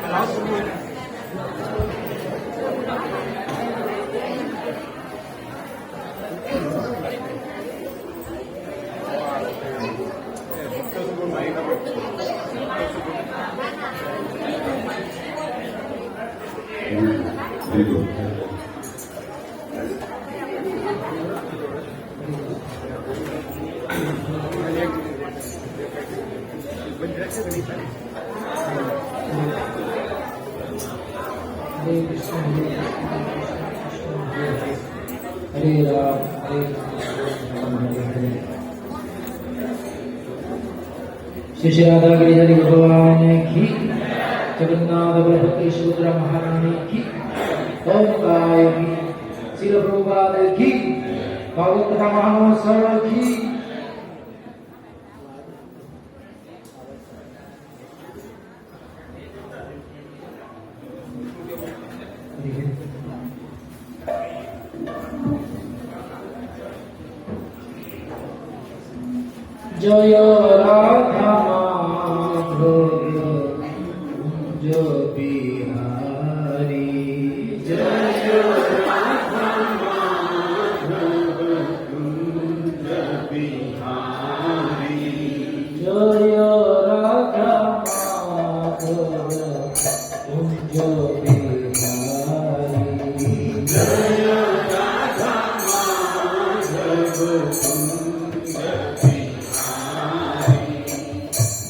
Hare Ram, Hare Ram, Hare Hare. Shri Shri Radha गिरिधरी भगवान की, जगन्नाथ बलभद्र सुभद्रा महारानी की, ओंकार की, श्रील प्रभुपाद की, भागवत कथा महामहोत्सव की। जय राधा माधव जय बिहारी, जय राधा माधव जय बिहारी, जय राधा माधव जय बिहारी, जय राधा माधव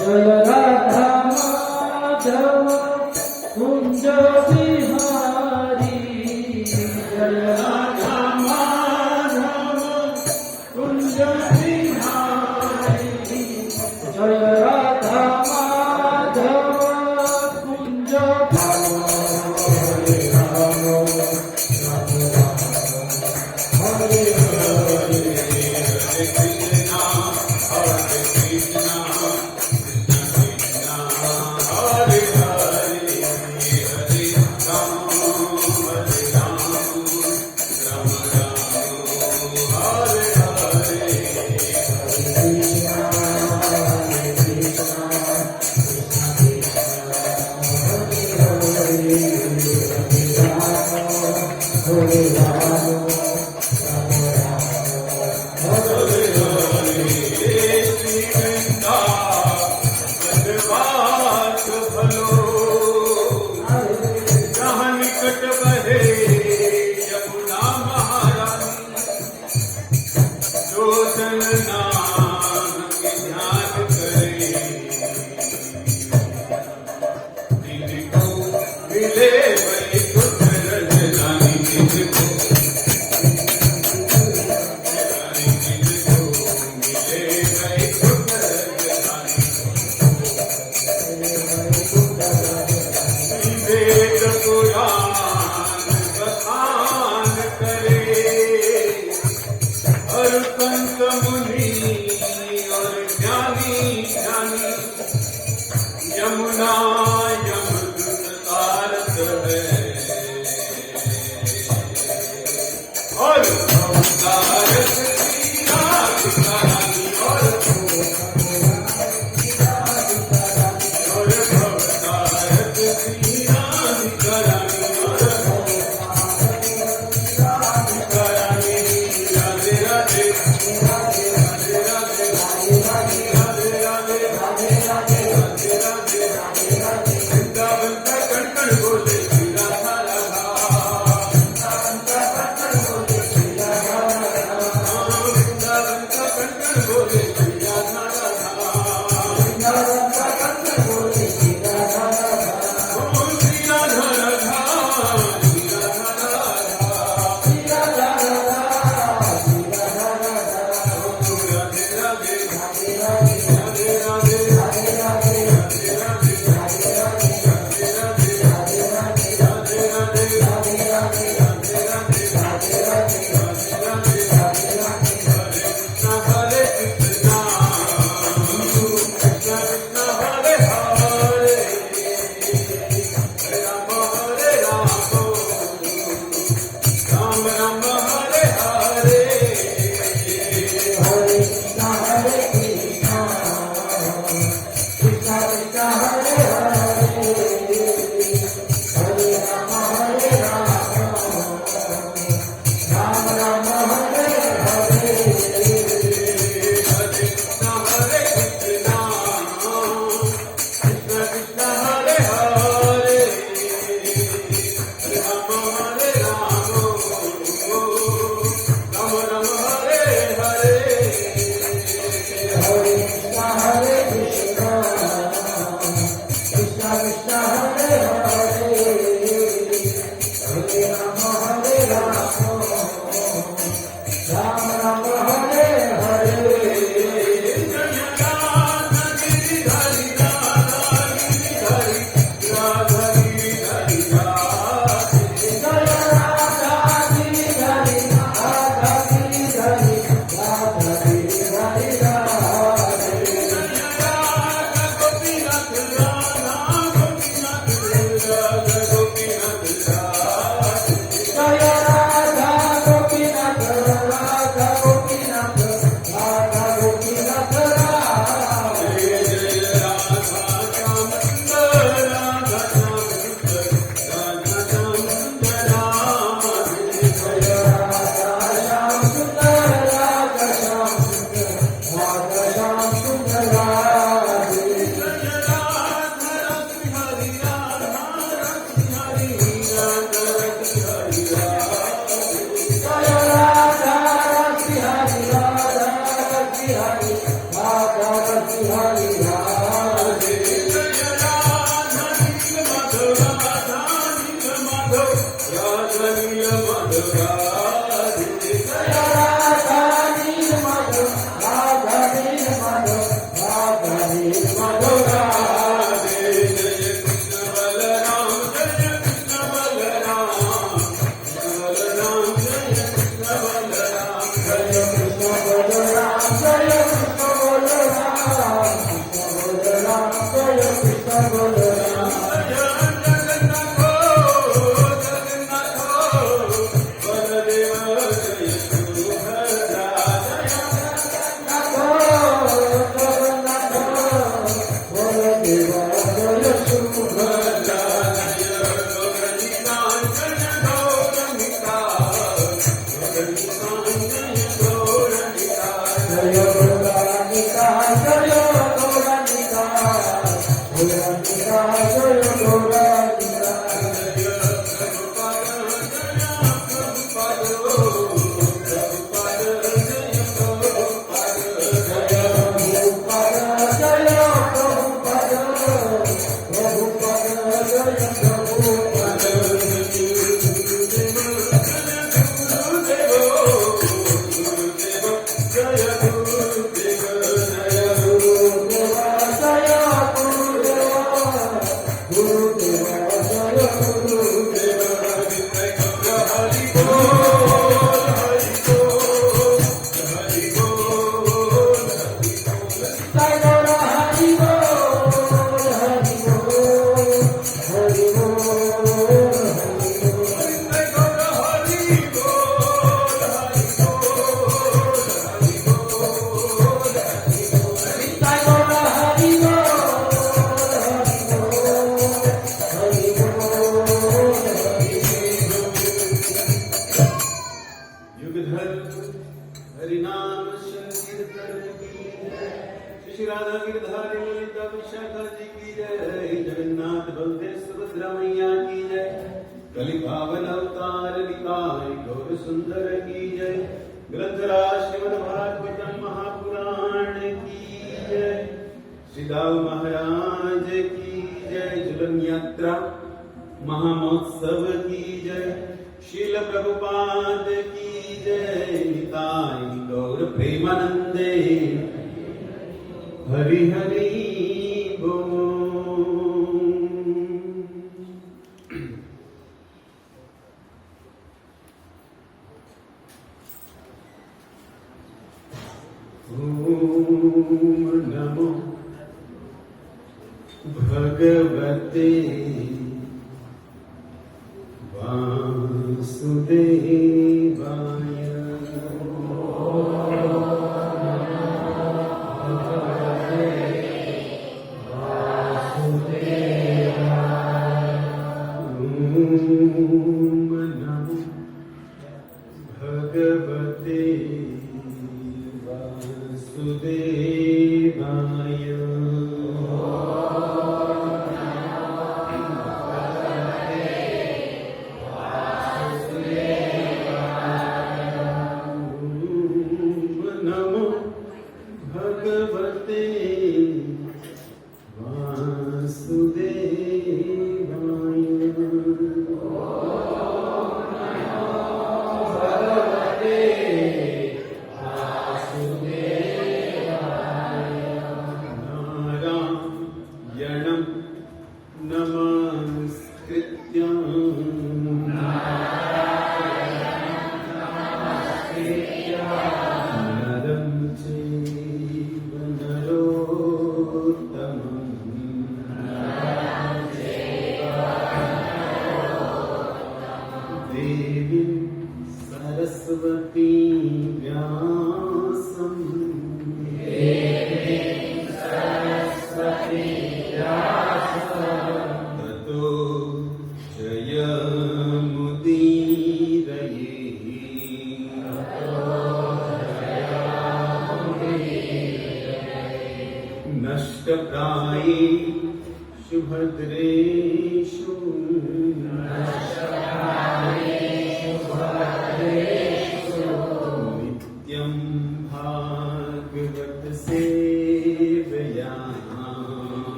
जय राधा माधव कुंज बिहारी, जय राधा माधव कुंज बिहारी, जय राधा माधव कुंज हरे राम हरे हरे हरे कृष्णा हरे कृष्णा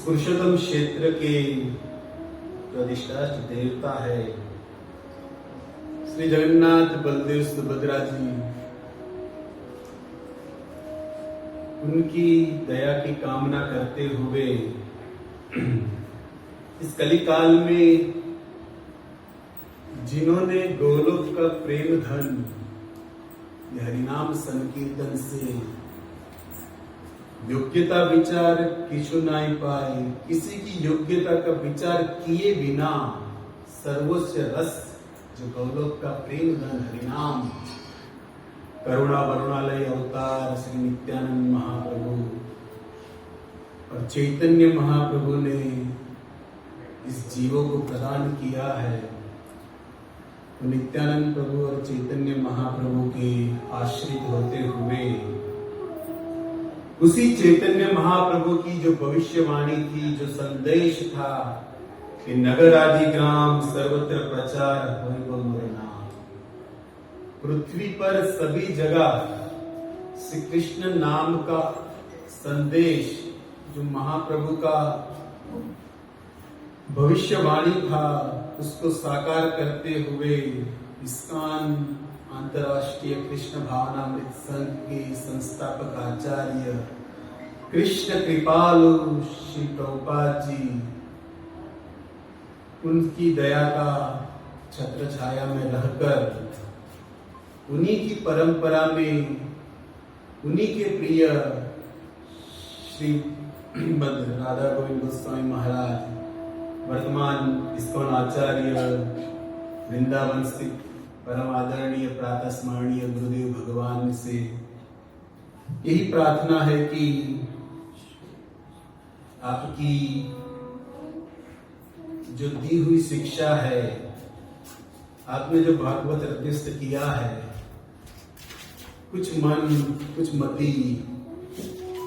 पुरुषोत्तम क्षेत्र के जो अधिष्ठात्र देवता है श्री जगन्नाथ बलदेव सुभद्रा जी, उनकी दया की कामना करते हुए इस कलिकाल में जिन्होंने गोलोक का प्रेम धन हरिनाम संकीर्तन से योग्यता विचार किछु नाई पाए, किसी की योग्यता का विचार किए बिना सर्वोच्च रस जो गोलोक का प्रेम धन हरिनाम, करुणा वरुणालय अवतार श्री नित्यानंद महाप्रभु और चैतन्य महाप्रभु ने इस जीवों को प्रदान किया है। तो नित्यानंद प्रभु और चैतन्य महाप्रभु के आश्रित होते हुए उसी चैतन्य महाप्रभु की जो भविष्यवाणी थी, जो संदेश था कि नगर आदि ग्राम सर्वत्र प्रचार हरि बोल मोरे नाम, पृथ्वी पर सभी जगह श्री कृष्ण नाम का संदेश जो महाप्रभु का भविष्यवाणी था, उसको साकार करते हुए इस्कॉन अंतर्राष्ट्रीय कृष्ण भावनामृत संघ के संस्थापक आचार्य कृष्ण कृपालु श्री प्रभुपाद जी, उनकी दया का छत्र छाया में रहकर उन्हीं की परंपरा में उन्हीं के प्रिय श्री राधा गोविंद गोस्वामी महाराज, वर्तमान इस्कॉन आचार्य, वृंदावन स्थित परम आदरणीय प्रातः स्मरणीय गुरुदेव भगवान से यही प्रार्थना है कि आपकी जो दी हुई शिक्षा है, आपने जो भागवत हृदयस्थ किया है, कुछ मन कुछ मति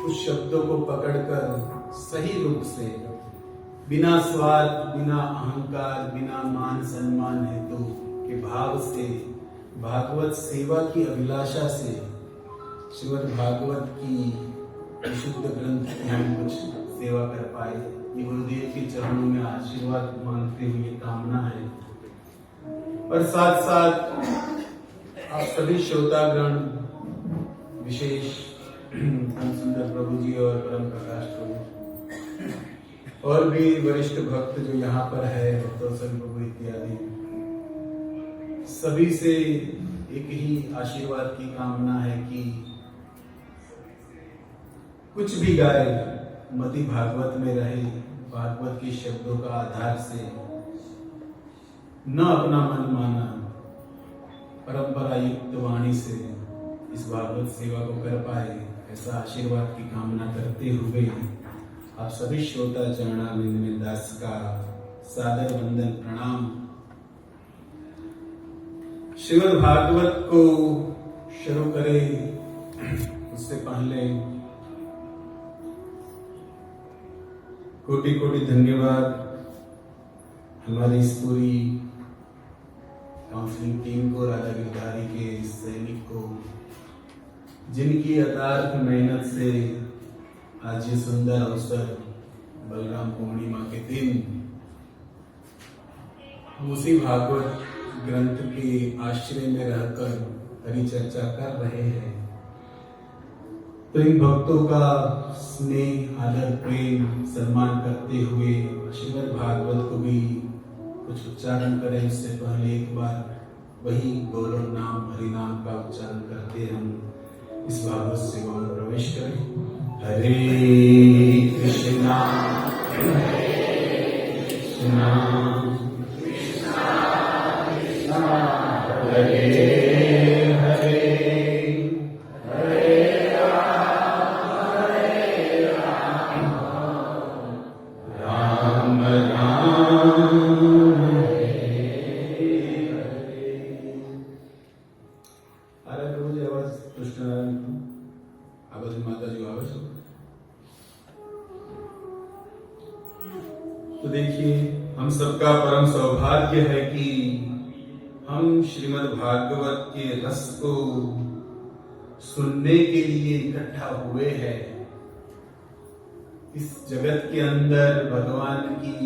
कुछ शब्दों को पकड़कर सही रूप से बिना स्वार्थ, बिना अहंकार, बिना मान सम्मान हेतु के भाव से भागवत सेवा की अभिलाषा से श्रीमद् भागवत की विशुद्ध ग्रंथ की हम कुछ सेवा कर पाए, ये गुरुदेव के चरणों में आशीर्वाद मांगते हुए कामना है। और साथ साथ आप सभी श्रोतागण, विशेष सुंदर प्रभु जी और परम प्रकाश प्रभु और भी वरिष्ठ भक्त जो यहाँ पर है, दर्शन प्रभु इत्यादि, सभी से एक ही आशीर्वाद की कामना है कि कुछ भी गाए मति भागवत में रहे, भागवत के शब्दों का आधार से न अपना मन माना, परंपरा युक्त वाणी से इस भागवत सेवा को कर पाए, ऐसा आशीर्वाद की कामना करते हुए आप सभी श्रोता चरणारविंद में दास का सादर वंदन प्रणाम। श्रीमद् भागवत को शुरू करें उससे पहले कोटि कोटि धन्यवाद हमारी इस पूरी काउंसलिंग टीम को, राधा गिरधारी के इस सैनिक को, जिनकी अथार्थ मेहनत से आज ये सुंदर अवसर बलराम पूर्णिमा के दिन हम उसी भागवत ग्रंथ के आश्रय में रहकर हरि चर्चा कर रहे हैं। तो इन भक्तों का स्नेह, आदर, प्रेम, सम्मान करते हुए श्रीमद् भागवत को भी कुछ उच्चारण करें। उससे पहले एक बार वही गोलोक नाम, हरि नाम का उच्चारण करते हम इस भागवत सेवा में प्रवेश करें। हरे कृष्णा कृष्णा हरे हरे हरे राम राम तो देखिए, हम सबका परम सौभाग्य है कि हम श्रीमद् भागवत के रस को सुनने के लिए इकट्ठा हुए हैं। इस जगत के अंदर भगवान की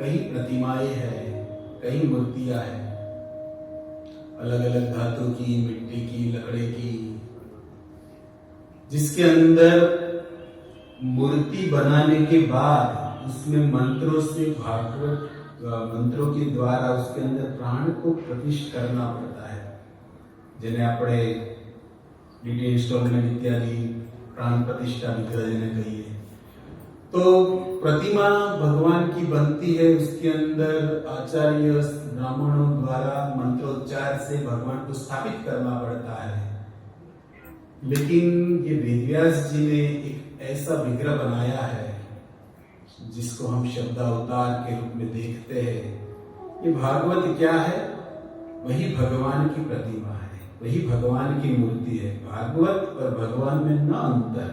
कई प्रतिमाएं हैं, कई मूर्तियां हैं, अलग अलग धातु की, मिट्टी की, लकड़े की, जिसके अंदर मूर्ति बनाने के बाद उसमें मंत्रों से भागवत मंत्रों के द्वारा उसके अंदर प्राण को प्रतिष्ठ करना पड़ता है, जिन्हें આપણે डीडी इंस्टॉलमेंट इत्यादि प्राण प्रतिष्ठा विग्रह जिन्हें कहिए। तो प्रतिमा भगवान की बनती है, उसके अंदर आचार्य ब्राह्मणों द्वारा मंत्रोच्चार से भगवान को स्थापित करना पड़ता है। लेकिन ये वेदव्यास जी ने एक ऐसा विग्रह बनाया है जिसको हम शब्दावतार के रूप में देखते हैं। ये भागवत क्या है? वही भगवान की प्रतिमा है, वही भगवान की मूर्ति है। भागवत और भगवान में न अंतर,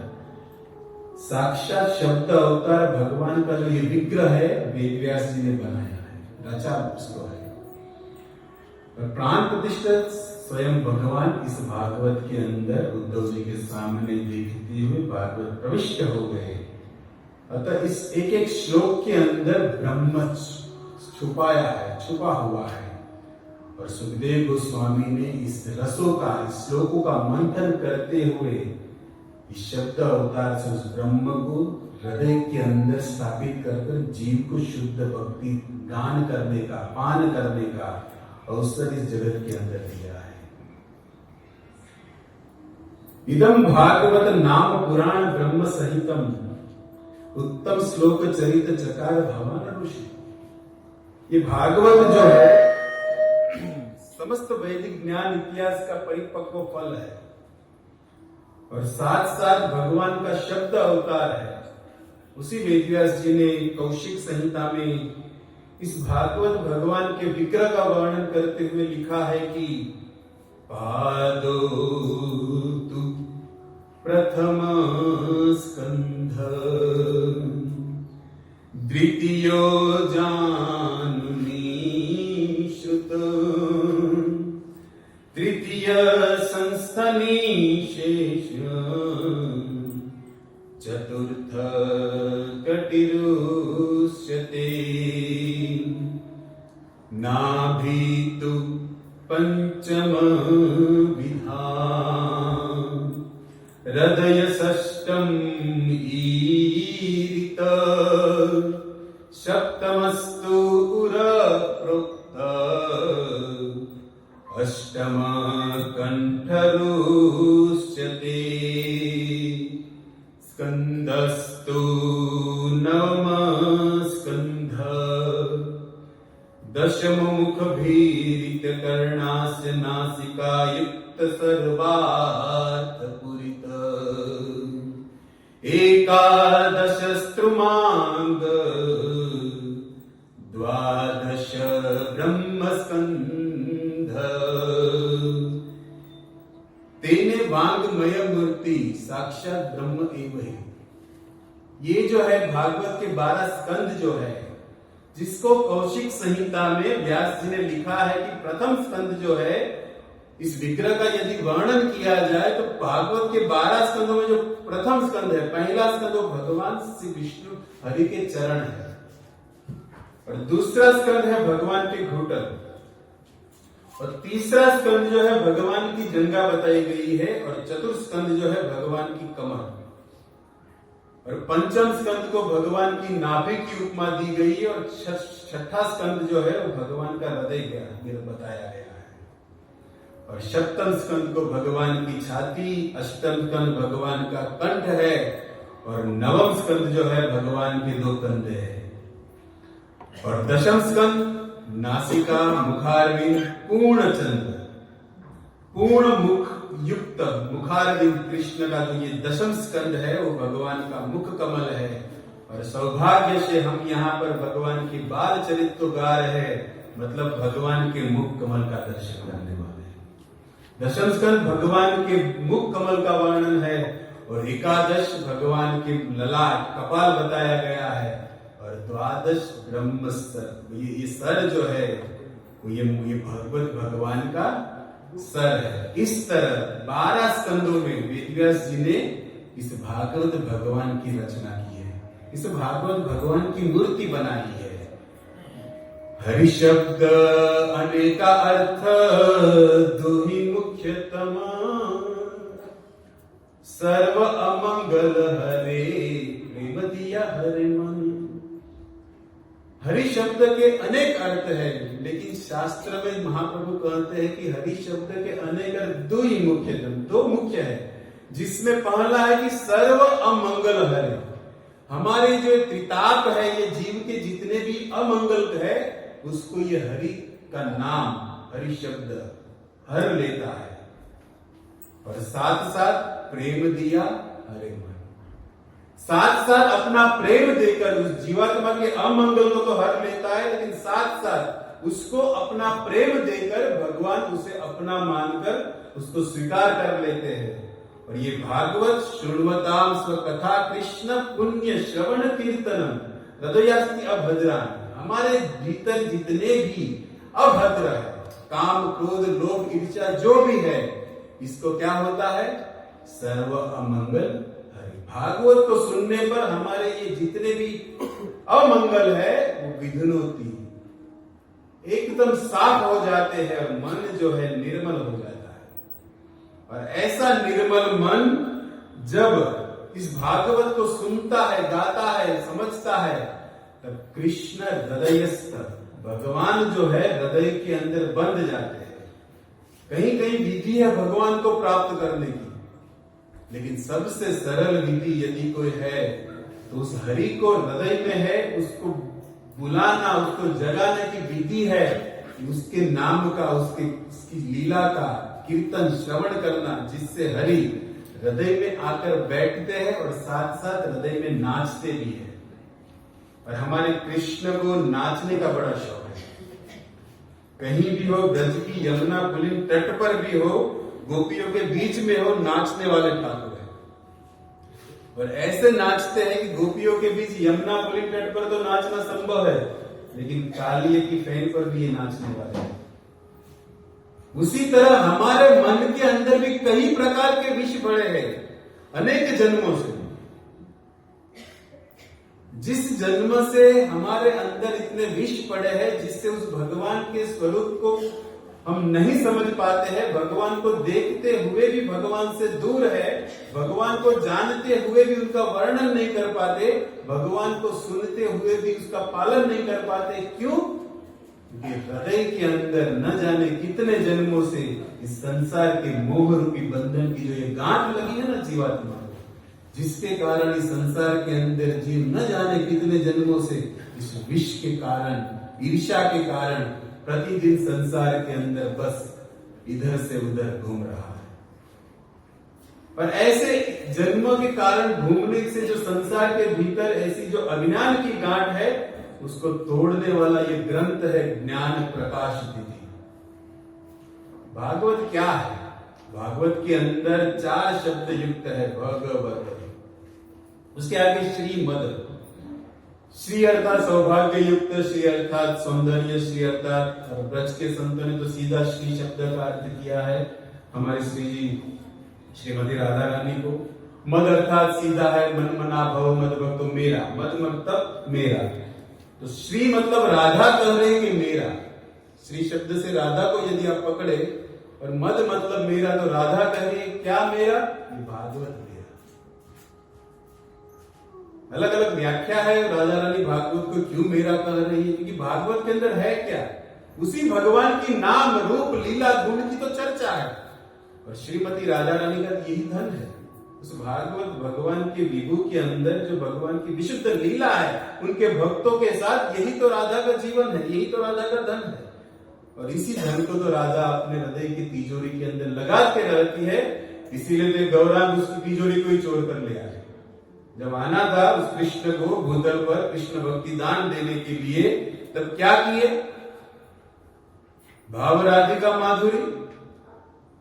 साक्षात शब्द अवतार भगवान का जो ये विग्रह है वेदव्यास जी ने बनाया है, रचा उसको है। और प्राण प्रतिष्ठा स्वयं भगवान इस भागवत के अंदर उद्धव जी के सामने देखते हुए भागवत प्रविष्ट हो गए। अतः इस एक एक श्लोक के अंदर ब्रह्म छुपाया है, छुपा हुआ है। और सुखदेव गोस्वामी ने इस रसों का, इस श्लोकों का मंथन करते हुए इस शब्द अवतार से उस ब्रह्म को हृदय के अंदर स्थापित कर जीव को शुद्ध भक्ति गान करने का, पान करने का अवसर इस जगत के अंदर दिया है। इदम भागवत नाम पुराण ब्रह्म सहितम उत्तम श्लोक चरित चकार भवान ऋषि। ये भागवत जो है समस्त वैदिक ज्ञान इतिहास का परिपक्व फल है और साथ साथ भगवान का शब्द अवतार है। उसी वेदव्यास जी ने कौशिक संहिता में इस भागवत भगवान के विग्रह का वर्णन करते हुए लिखा है कि पादो तु प्रथम स्कंध द्वितीयो जानुनी श्रुत तृतीय संस्थनी शेष चतुर्थ कटिरुष्यते नाभितु पंचम विधा हृदय षष्टम ईरित सप्तमस्तु उर प्रोक्त अष्टम कंठरुष्यते स्कंदस्तु नवम स्कंध दशम मुख भीरित कर्णास्य नासिका युक्त सर्वार्थ पुरित एकादश स्त्रुमांग द्वादश ब्रह्म स्कंध। तेने वांगमय मूर्ति साक्षात ब्रह्म एव है। ये जो है भागवत के 12 स्कंद जो है, जिसको कौशिक संहिता में व्यास जी ने लिखा है कि प्रथम स्कंद जो है, इस विग्रह का यदि वर्णन किया जाए तो भागवत के 12 स्कंदों में जो प्रथम स्कंद है, पहला स्कंद वो भगवान श्री विष्णु हरि के चरण है और दूसरा स्कंद है भगवान के घुटन और तीसरा स्कंद जो है भगवान की जंघा बताई गई है और चतुर्थ स्कंद जो है भगवान की कमर और पंचम स्कंद को भगवान की नाभि की उपमा दी गई है और छठा स्कंद जो है वो भगवान का हृदय बताया गया है और सप्तम स्कंद को भगवान की छाती, अष्टम स्कंद भगवान का कंठ है और नवम स्कंद जो है भगवान के 2 कंधे हैं और दशम स्कंद नासिका, मुखारविंद, पूर्ण चंद्र, पूर्ण मुख युक्त मुखारविंद कृष्ण का जो ये दशम स्कंद है वो भगवान का मुख कमल है और सौभाग्य से हम यहाँ पर भगवान की बाल चरित्र गा रहे हैं, मतलब भगवान के मुख कमल का दर्शन करने वाले। दशम स्कंद भगवान के मुख कमल का वर्णन है और एकादश भगवान के ललाट कपाल बताया गया है और द्वादश ब्रह्म सर, ये सर जो है वो ये भगवत भगवान का सर है। इस तरह 12 स्कंदों में वेदव्यास जी ने इस भागवत भगवान की रचना की है, इस भागवत भगवान की मूर्ति बनाई है। हरि शब्द अनेका अर्थ दुहि मुख्यतम सर्व अमंगल हरे प्रेम दिया हरे मन। हरि शब्द के अनेक अर्थ है, लेकिन शास्त्र में महाप्रभु कहते हैं कि हरि शब्द के अनेक अर्थ दो मुख्य है, जिसमें पहला है कि सर्व अमंगल हरे। हमारे जो त्रिताप है, ये जीव के जितने भी अमंगल है, उसको ये हरि का नाम, हरि शब्द हर लेता है। और साथ साथ प्रेम दिया हरे मन, साथ साथ अपना प्रेम देकर उस जीवात्मा के अमंगल को तो हर लेता है, लेकिन साथ साथ उसको अपना प्रेम देकर भगवान उसे अपना मानकर उसको स्वीकार कर लेते हैं। और ये भागवत शृण्वताम स्वकथा कृष्ण पुण्य श्रवण कीर्तनम हृदयास्ति अभद्रान। हमारे भीतर जितने भी अभद्र है, काम क्रोध लोभ ईर्ष्या जो भी है, इसको क्या होता है? सर्व अमंगल हरि। भागवत को सुनने पर हमारे ये जितने भी अमंगल है वो विघ्नोती एकदम साफ हो जाते हैं और मन जो है निर्मल हो जाता है। और ऐसा निर्मल मन जब इस भागवत को सुनता है, गाता है, समझता है, तब कृष्ण हृदयस्थ, भगवान जो है हृदय के अंदर बंध जाते हैं। कहीं कहीं विधि है भगवान को प्राप्त करने की, लेकिन सबसे सरल विधि यदि कोई है तो उस हरि को हृदय में है, उसको बुलाना, उसको जगाने की विधि है कि उसके नाम का, उसकी लीला का कीर्तन श्रवण करना, जिससे हरि हृदय में आकर बैठते हैं और साथ साथ हृदय में नाचते भी हैं। और हमारे कृष्ण को नाचने का बड़ा शौक है। कहीं भी हो, ब्रज की यमुना पुलिन तट पर भी हो, गोपियों के बीच में हो, नाचने वाले ठाकुर है। और ऐसे नाचते हैं कि गोपियों के बीच यमुना पुलिन तट पर तो नाचना संभव है, लेकिन कालिए की फैन पर भी ये नाचने वाले हैं। उसी तरह हमारे मन के अंदर भी कई प्रकार के विष पड़े हैं, अनेक जन्मों से। जिस जन्म से हमारे अंदर इतने विष पड़े हैं, जिससे उस भगवान के स्वरूप को हम नहीं समझ पाते हैं, भगवान को देखते हुए भी भगवान से दूर है, भगवान को जानते हुए भी उनका वर्णन नहीं कर पाते, भगवान को सुनते हुए भी उसका पालन नहीं कर पाते। क्यों? क्योंकि हृदय के अंदर न जाने कितने जन्मों से इस संसार के मोह रूपी बंधन की जो ये गांठ लगी है ना जीवात्मा, जिसके कारण इस संसार के अंदर जीव न जाने कितने जन्मों से इस विष के कारण, ईर्ष्या के कारण प्रतिदिन संसार के अंदर बस इधर से उधर घूम रहा है। पर ऐसे जन्मों के कारण घूमने से जो संसार के भीतर ऐसी जो अज्ञान की गांठ है, उसको तोड़ने वाला ये ग्रंथ है ज्ञान प्रकाश विधि। भागवत क्या है? भागवत के अंदर 4 शब्द युक्त है, भगवत। उसके आगे श्रीमद। श्री अर्थात सौभाग्य युक्त, श्री अर्थात सौंदर्य, श्री अर्थात ब्रज के संतों ने तो सीधा श्री शब्द का अर्थ किया है हमारे श्री जी श्रीमती राधा रानी को। मद अर्थात सीधा है मन मना भव मद भक्तो मेरा, मद मतलब मेरा। तो श्री मतलब राधा कह रहे हैं कि मेरा। श्री शब्द से राधा को यदि आप पकड़े, और मद मतलब मेरा, तो राधा कह रही है क्या मेरा? ये भागवत मेरा। अलग अलग व्याख्या है राजा रानी भागवत को क्यों मेरा कह रही है, क्योंकि भागवत के अंदर है क्या? उसी भगवान की नाम रूप लीला गुण की तो चर्चा है। और श्रीमती राजा रानी का यही धन है। उस भागवत भगवान के विभू के अंदर जो भगवान की विशुद्ध लीला है, उनके भक्तों के साथ, यही तो राधा का जीवन है, यही तो राधा का धन है। और इसी धन को तो राधा अपने हृदय की तिजोरी के अंदर लगा के रखती है। इसीलिए तो गौरांग उसकी तिजोरी को ही चोर कर ले आए। जब आना था उस कृष्ण को भूतल पर कृष्ण भक्ति दान देने के लिए, तब क्या किए? भाव राधिका माधुरी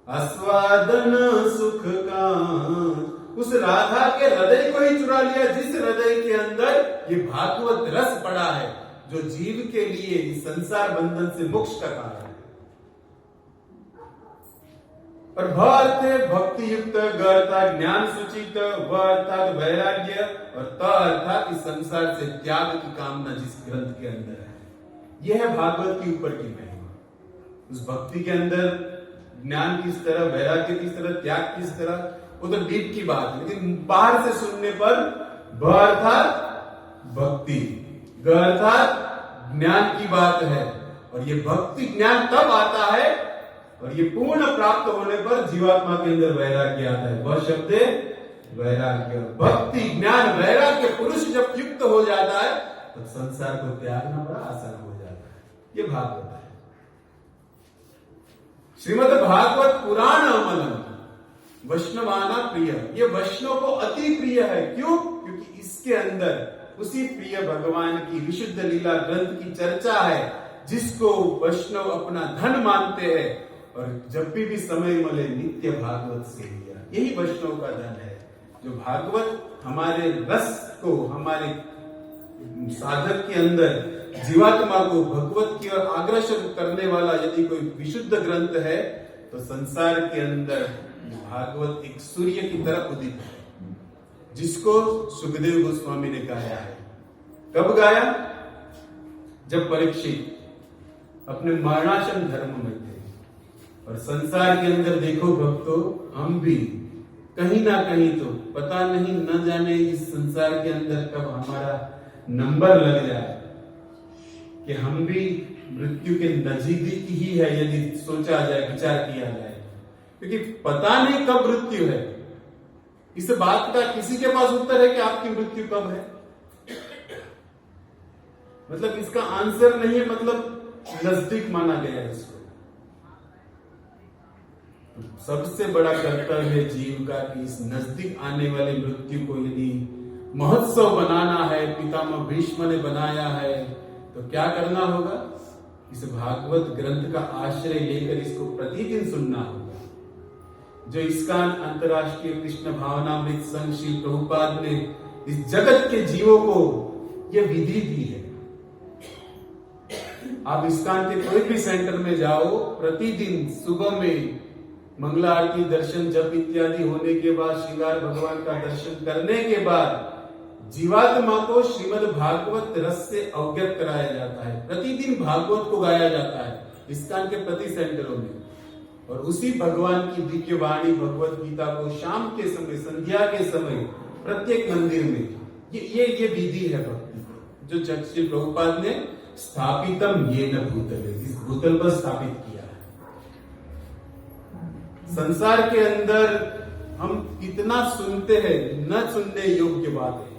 आस्वादन सुख का, उस राधा के हृदय को ही चुरा लिया, जिस हृदय के अंदर ये भागवत रस पड़ा है, जो जीव के लिए इस संसार बंधन से मोक्ष का कारण है। और भ अर्थ है भक्ति युक्त, ग अर्थात ज्ञान सूचित, व अर्थात वैराग्य, और त अर्थात इस संसार से त्याग की कामना जिस ग्रंथ के अंदर है। यह है भागवत के ऊपर की महिमा। उस भक्ति के अंदर ज्ञान किस तरह, वैराग्य किस तरह, त्याग किस तरह, वो तो डीप की बात है। लेकिन बाहर से सुनने पर भ अर्थात भक्ति, ग अर्थात ज्ञान की बात है। और ये भक्ति ज्ञान तब आता है और ये पूर्ण प्राप्त होने पर जीवात्मा के अंदर वैराग्य आता है। वह शब्द है वैराग्य। भक्ति ज्ञान वैराग्य पुरुष जब युक्त हो जाता है तो संसार को त्यागना बड़ा आसान हो जाता है। ये भागवत है। श्रीमद् भागवत पुराण अमलम वैष्णवाना प्रिय। ये वैष्णव को अति प्रिय है। क्यों? क्योंकि इसके अंदर उसी प्रिय भगवान की विशुद्ध लीला ग्रंथ की चर्चा है, जिसको वैष्णव अपना धन मानते हैं और जब भी समय मिले नित्य भागवत से लिया। यही वैष्णव का धन है। जो भागवत हमारे रस को, हमारे साधक के अंदर जीवात्मा को भगवत की ओर अग्रसर करने वाला यदि कोई विशुद्ध ग्रंथ है तो संसार के अंदर भागवत एक सूर्य की तरह उदित है, जिसको सुखदेव गोस्वामी ने गाया है। कब गाया? जब परीक्षित अपने मरणासन धर्म में थे। और संसार के अंदर देखो भक्तों, हम भी कहीं ना कहीं तो पता नहीं न जाने इस संसार के अंदर कब हमारा नंबर लग जाए कि हम भी मृत्यु के नजदीक ही है, यदि सोचा जाए, विचार किया जाए। क्योंकि पता नहीं कब मृत्यु है। इस बात का किसी के पास उत्तर है कि आपकी मृत्यु कब है? मतलब इसका आंसर नहीं है, मतलब नजदीक माना गया है इसको। सबसे बड़ा कर्तव्य है जीव का कि इस नजदीक आने वाले मृत्यु को यदि महोत्सव बनाना है, पितामह भीष्म ने बनाया है, तो क्या करना होगा? इस भागवत ग्रंथ का आश्रय लेकर इसको प्रतिदिन सुनना होगा। जो इस्कॉन अंतर्राष्ट्रीय कृष्ण भावनामृत संघ श्री प्रभुपाद ने इस जगत के जीवों को यह विधि दी है। आप इस्कॉन के कोई भी सेंटर में जाओ, प्रतिदिन सुबह में मंगला आरती, दर्शन, जप इत्यादि होने के बाद, श्रृंगार भगवान का दर्शन करने के बाद जीवात्मा को श्रीमद् भागवत रस से अवगत कराया जाता है। प्रतिदिन भागवत को गाया जाता है इस्कॉन के प्रति सेंटरों में। और उसी भगवान की दिव्य वाणी भगवत गीता को शाम के समय, संध्या के समय प्रत्येक मंदिर में ये विधि है भक्ति, जो श्री प्रभुपाद ने स्थापितम ये न भूतले, इस भूतल पर स्थापित किया है। संसार के अंदर हम कितना सुनते हैं, न सुनने योग्य बात है,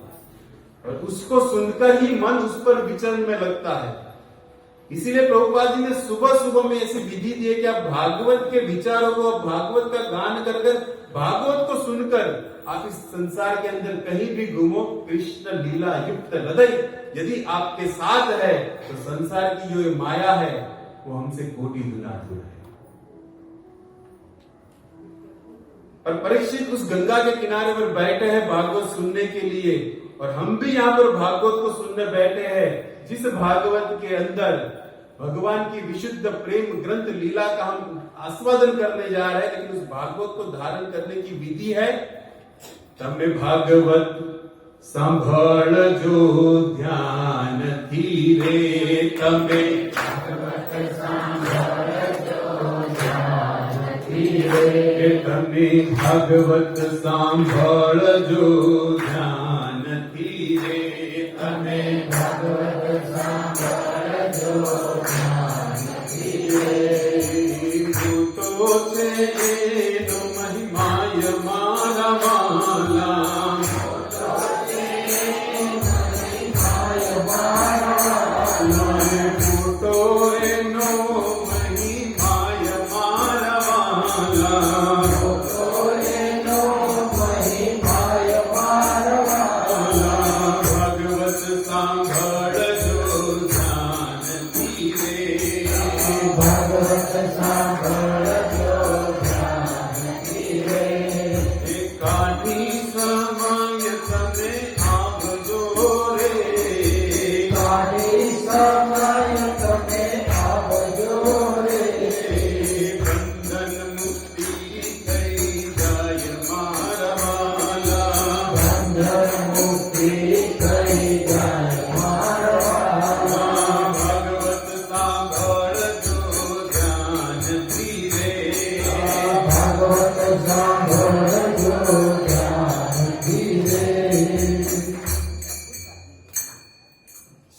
और उसको सुनकर ही मन उस पर विचरण में लगता है। इसीलिए प्रभुपाद जी ने सुबह सुबह में ऐसी विधि दी है कि आप भागवत के विचारों को, भागवत का गान कर भागवत को सुनकर आप इस संसार के अंदर कहीं भी घूमो, कृष्ण लीला युक्त हृदय यदि आपके साथ है तो संसार की जो माया है वो हमसे कोटि गुना दूर है। और परीक्षित उस गंगा के किनारे पर बैठे हैं भागवत सुनने के लिए, और हम भी यहाँ पर भागवत को सुनने बैठे हैं, जिस भागवत के अंदर भगवान की विशुद्ध प्रेम ग्रंथ लीला का हम आस्वादन करने जा रहे हैं। लेकिन उस भागवत को धारण करने की विधि है, तमे भागवत संभल जो ध्यान धीरे, तमे भागवत संभल जो ध्यान धीरे, तमे भागवत संभल जो ध्यान धीरे, तमे भागवत संभल जो ध्यान धीरे। भूतो से नो महिमाय माला माला,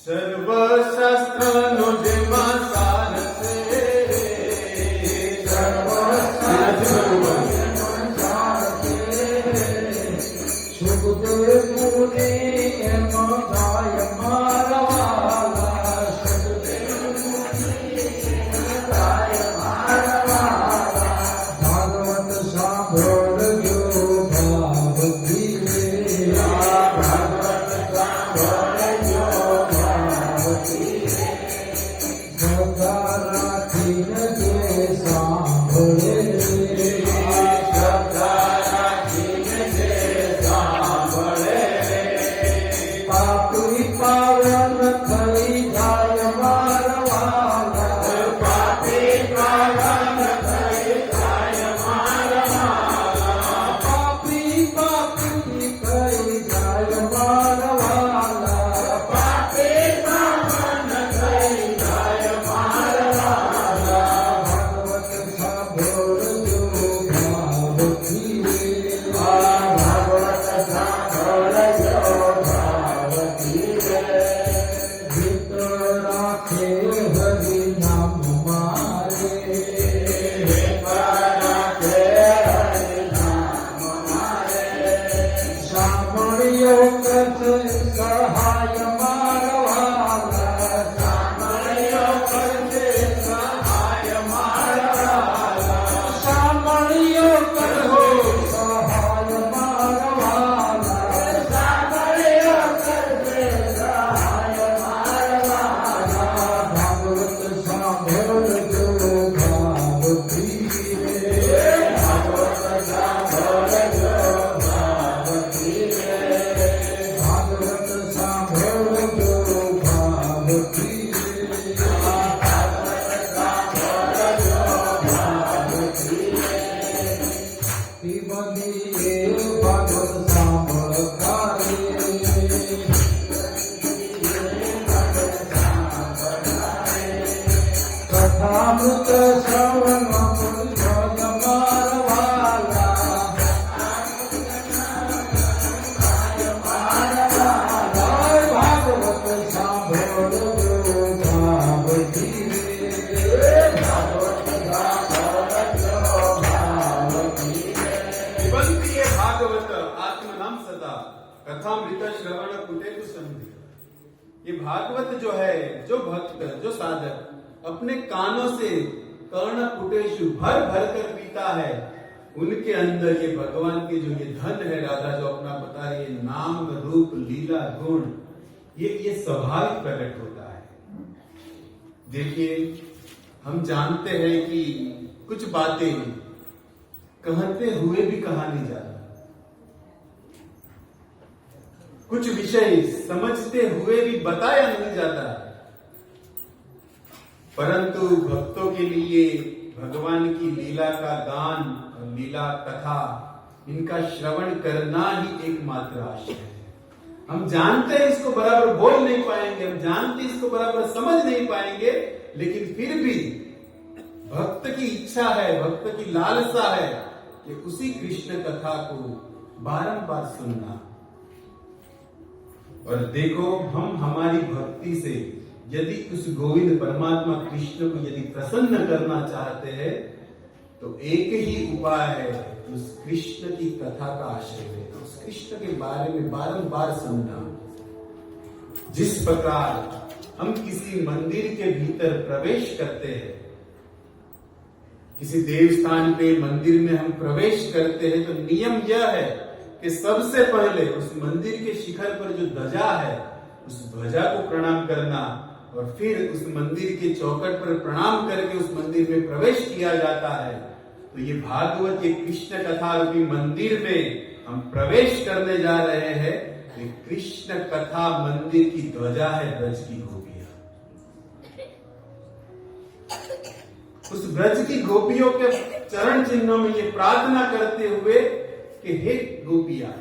सर्वशास्त्र જે સાંભળે પાપી પાવન થઈ જાય મારવાલા પાપી પાવન થઈ જાય મારવાલા પાપી પાપી થઈ જાય મારવાલા પાપી પાવન થઈ જાય મારવાલા ભગવત સાંભળજો ભાવથી ભગવત સાંભળજો રાખે હરિ નામ મારે રાખે હરિ નામ મારે સાંભળ્યો કથ સહાય મારવાલા સાંભળ્યો કથ સહાય મારવાલા સાંભળ્યો કહો સહાય મારવાલા સાંભળ્યો કથ સહાય ભાગવત સાંભળજો ભાવથી ભાગવત સાંભળજો ભાવથી ભાગવત સાંભળજો ભાવથી ભાગવત સાંભળજો ભાવથી એ બધી ભાગવત સાંભળતા કથામૃત શ્રવણ ભજ મારવાલા ભાગવત સાંભળજો ભાવથી ભાગવત સાંભળજો ભાવથી निबंध ये भागवत आत्म नाम सदा कथामृत श्रवण कुटेतु संधि। ये भागवत जो है, जो भक्त, जो साधक अपने कानों से कर्ण पुटेशु भर भर कर पीता है, उनके अंदर ये भगवान के जो ये धन है, राधा जो अपना बता रही है, नाम रूप लीला गुण, ये स्वाभाविक प्रकट होता है। देखिए, हम जानते हैं कि कुछ बातें कहते हुए भी कहा नहीं जाता, कुछ विषय समझते हुए भी बताया नहीं जाता, परंतु भक्तों के लिए भगवान की लीला का गान और लीला कथा, इनका श्रवण करना ही एकमात्र आश्रय है। हम जानते हैं इसको बराबर बोल नहीं पाएंगे, हम जानते हैं इसको बराबर समझ नहीं पाएंगे, लेकिन फिर भी भक्त की इच्छा है, भक्त की लालसा है कि उसी कृष्ण कथा को बारंबार सुनना। और देखो, हम हमारी भक्ति से यदि उस गोविंद परमात्मा कृष्ण को यदि प्रसन्न करना चाहते हैं, तो एक ही उपाय है, उस कृष्ण की कथा का आश्रय लेना, उस कृष्ण के बारे में बारंबार सुनना। जिस प्रकार हम किसी मंदिर के भीतर प्रवेश करते हैं, किसी देव स्थान पे मंदिर में हम प्रवेश करते हैं, तो नियम यह है कि सबसे पहले उस मंदिर के शिखर पर जो ध्वजा है, उस ध्वजा को प्रणाम करना, और फिर उस मंदिर के चौखट पर प्रणाम करके उस मंदिर में प्रवेश किया जाता है। तो ये भागवत, ये कृष्ण कथा रूपी मंदिर में हम प्रवेश करने जा रहे हैं। तो कृष्ण कथा मंदिर की ध्वजा है ब्रज की गोपियां। उस ब्रज की गोपियों के चरण चिन्हों में ये प्रार्थना करते हुए कि हे गोपियां,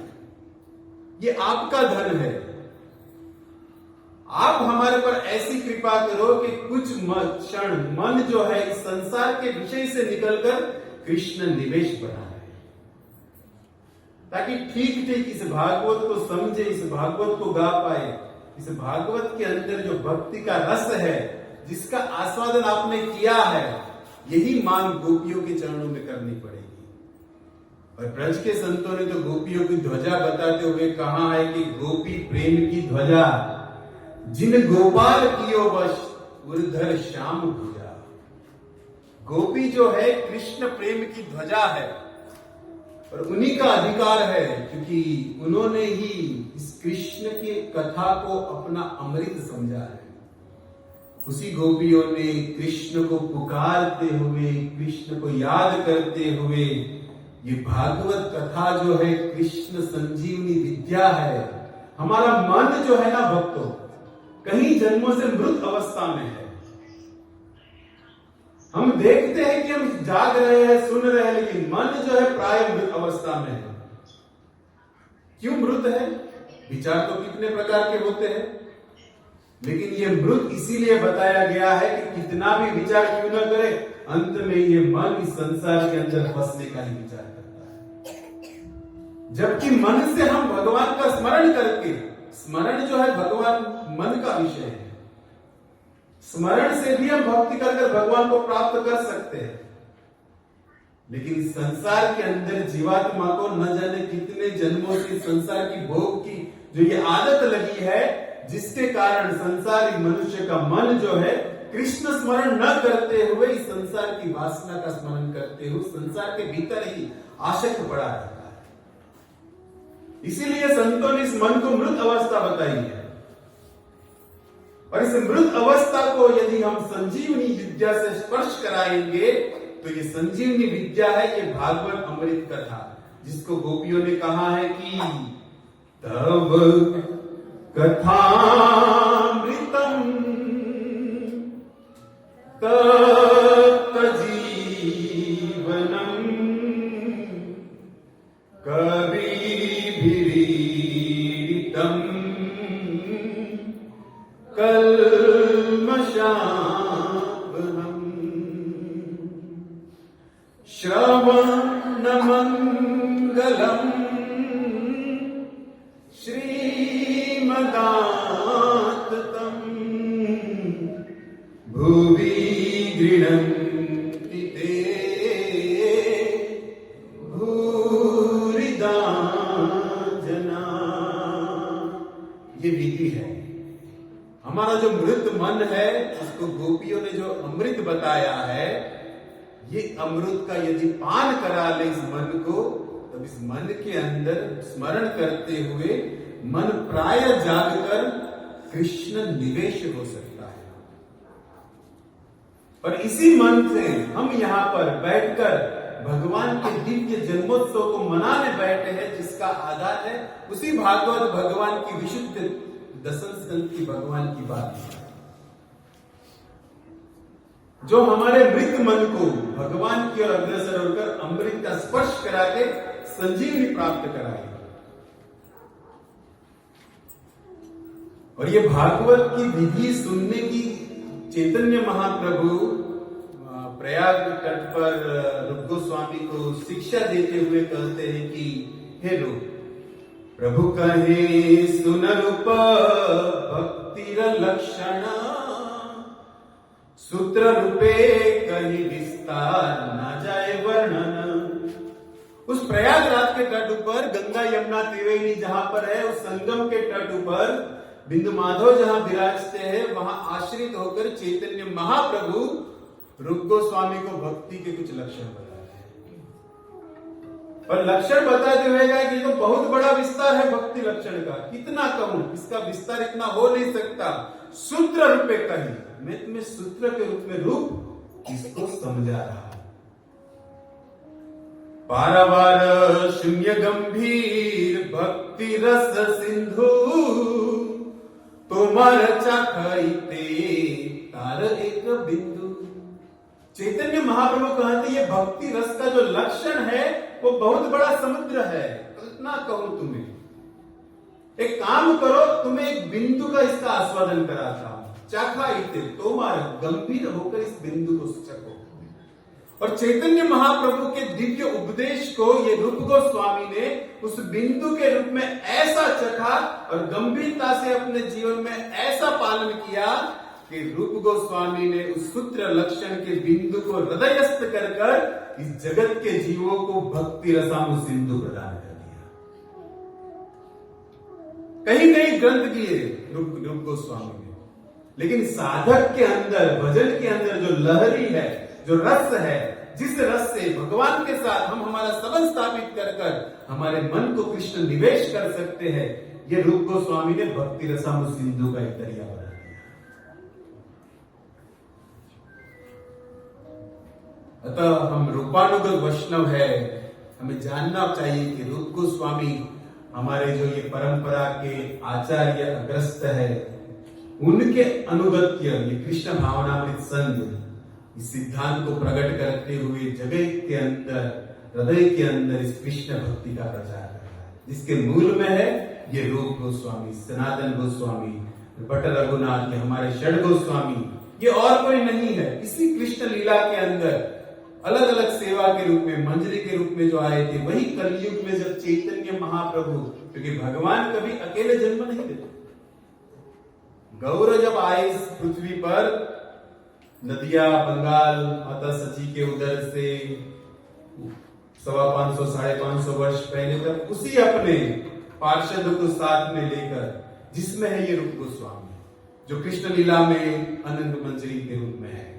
ये आपका धन है, आप हमारे पर ऐसी कृपा करो कि कुछ क्षण मन जो है इस संसार के विषय से निकलकर कृष्ण निवेश बना रहे, ताकि ठीक ठीक इस भागवत को समझे, इस भागवत को गा पाए। इस भागवत के अंदर जो भक्ति का रस है, जिसका आस्वादन आपने किया है, यही मांग गोपियों के चरणों में करनी पड़ेगी। और ब्रज के संतों ने तो गोपियों की ध्वजा बताते हुए कहा है कि गोपी प्रेम की ध्वजा, जिन गोपाल कियो वश उर्धर श्याम भुजा। गोपी जो है कृष्ण प्रेम की ध्वजा है, और उन्हीं का अधिकार है, क्योंकि उन्होंने ही इस कृष्ण की कथा को अपना अमृत समझा है। उसी गोपियों ने कृष्ण को पुकारते हुए, कृष्ण को याद करते हुए, ये भागवत कथा जो है कृष्ण संजीवनी विद्या है। हमारा मन जो है ना भक्तों, कहीं जन्मों से मृत अवस्था में है। हम देखते हैं कि हम जाग रहे हैं, सुन रहे हैं, लेकिन मन जो है प्राय मृत अवस्था में है। क्यों मृत है? विचार तो कितने प्रकार के होते हैं, लेकिन ये मृत इसीलिए बताया गया है कि कितना भी विचार क्यों न करे, अंत में ये मन इस संसार के अंदर फंसने का ही विचार करता है। जबकि मन से हम भगवान का स्मरण करके, स्मरण जो है भगवान मन का विषय है, स्मरण से भी हम भक्ति कर भगवान को प्राप्त कर सकते हैं। लेकिन संसार के अंदर जीवात्मा को न जाने कितने जन्मों से संसार की भोग की जो ये आदत लगी है, जिसके कारण संसारी मनुष्य का मन जो है कृष्ण स्मरण न करते हुए इस संसार की वासना का स्मरण करते हुए संसार के भीतर ही आसक्त पड़ा रहता है। इसीलिए संतों ने इस मन को मृत अवस्था बताई है। और इस मृत अवस्था को यदि हम संजीवनी विद्या से स्पर्श कराएंगे तो ये संजीवनी विद्या है, ये भागवत अमृत कथा, जिसको गोपियों ने कहा है कि तब कथामृतम तप्त जीवनम कविभिरीडितम कल्मषापहम् श्रवणमङ्गलम् श्रीमदाततम् भुवि गृह्णन्ति ते भूरिदा जना। ये विधि है। हमारा जो मृत मन है, उसको गोपियों ने जो अमृत बताया है, ये अमृत का यदि पान करा ले इस मन को, तब इस मन के अंदर स्मरण करते हुए मन प्राय जागकर कृष्ण निवेश हो सकता है। और इसी मन से हम यहाँ पर बैठकर भगवान के दिव्य जन्मोत्सव को मनाने बैठे हैं, जिसका आधार है उसी भागवत भगवान की विशुद्ध दशम स्कंद की भगवान की बात है, जो हमारे मृत मन को भगवान की ओर अग्रसर होकर अमृत का स्पर्श करा के संजीवनी प्राप्त कराएगा। और ये भागवत की विधि सुनने की चैतन्य महाप्रभु प्रयाग तट पर रूप गोस्वामी को शिक्षा देते हुए कहते हैं कि हे रूप, प्रभु कहे सुन रूप भक्तिर लक्षण, सूत्र रूपे कहीं विस्तार न जाए वर्णन। उस प्रयागराज के तट पर गंगा यमुना त्रिवेणी जहां पर है, उस संगम के तट पर बिंदु माधव जहां विराजते हैं, वहां आश्रित होकर चैतन्य महाप्रभु रूप गोस्वामी को भक्ति के कुछ लक्षण बताते हैं। और लक्षण बताते हुए कहा कि तो बहुत बड़ा विस्तार है भक्ति लक्षण का, कितना कहूं, इसका विस्तार इतना हो नहीं सकता। सूत्र रूपे कहीं, मैं तुम्हें सूत्र के रूप में रूप इसको समझा रहा। पारावार शून्य गंभीर भक्ति रस सिंधु, तुम्हार चाखते तार एक बिंदु। चैतन्य महाप्रभु कहते ये भक्ति रस का जो लक्षण है वो बहुत बड़ा समुद्र है। कल्पना कहूं तुम्हें, एक काम करो, तुम्हें एक बिंदु का इसका आस्वादन कराता हूं। चाखा इते तुम्हार, गंभीर होकर इस बिंदु को चखो। और चैतन्य महाप्रभु के दिव्य उपदेश को ये रूप गोस्वामी ने उस बिंदु के रूप में ऐसा चखा और गंभीरता से अपने जीवन में ऐसा पालन किया कि रूप गोस्वामी ने उस सूत्र लक्षण के बिंदु को हृदयस्थ कर इस जगत के जीवों को भक्ति रसामु सिंधु प्रदान कर दिया। कहीं कहीं ग्रंथ किए रूप गोस्वामी ने, लेकिन साधक के अंदर, भजन के अंदर जो लहरी है, जो रस है, जिस रस से भगवान के साथ हम हमारा संबंध स्थापित कर हमारे मन को कृष्ण निवेश कर सकते हैं, ये रूप गोस्वामी ने भक्ति रसामु सिंधु का एक दरिया बना दिया। अतः हम रूपानुगत वैष्णव है, हमें जानना चाहिए कि रूप गोस्वामी हमारे जो ये परंपरा के आचार्य अग्रस्त है, उनके अनुगत्य ये कृष्ण भावनामृत संघ इस सिद्धांत को प्रकट करते हुए जगत के अंदर, हृदय के अंदर इस कृष्ण भक्ति का प्रचार कर रहा है, जिसके मूल में है ये रूप गोस्वामी, सनातन गोस्वामी, भट्ट रघुनाथ, ये हमारे षड गोस्वामी, ये और कोई नहीं है। इसी कृष्ण लीला के अंदर अलग अलग सेवा के रूप में, मंजरी के रूप में जो आए थे, वही कलयुग में जब चैतन्य महाप्रभु, क्योंकि भगवान कभी अकेले जन्म नहीं देते, गौर जब आए इस पृथ्वी पर, नदिया बंगाल माता सची के उदर से 550 550 वर्ष पहले तक उसी अपने पार्षद को साथ में लेकर, जिसमें है ये रूप गोस्वामी जो कृष्ण लीला में अनंत मंजरी के रूप में है,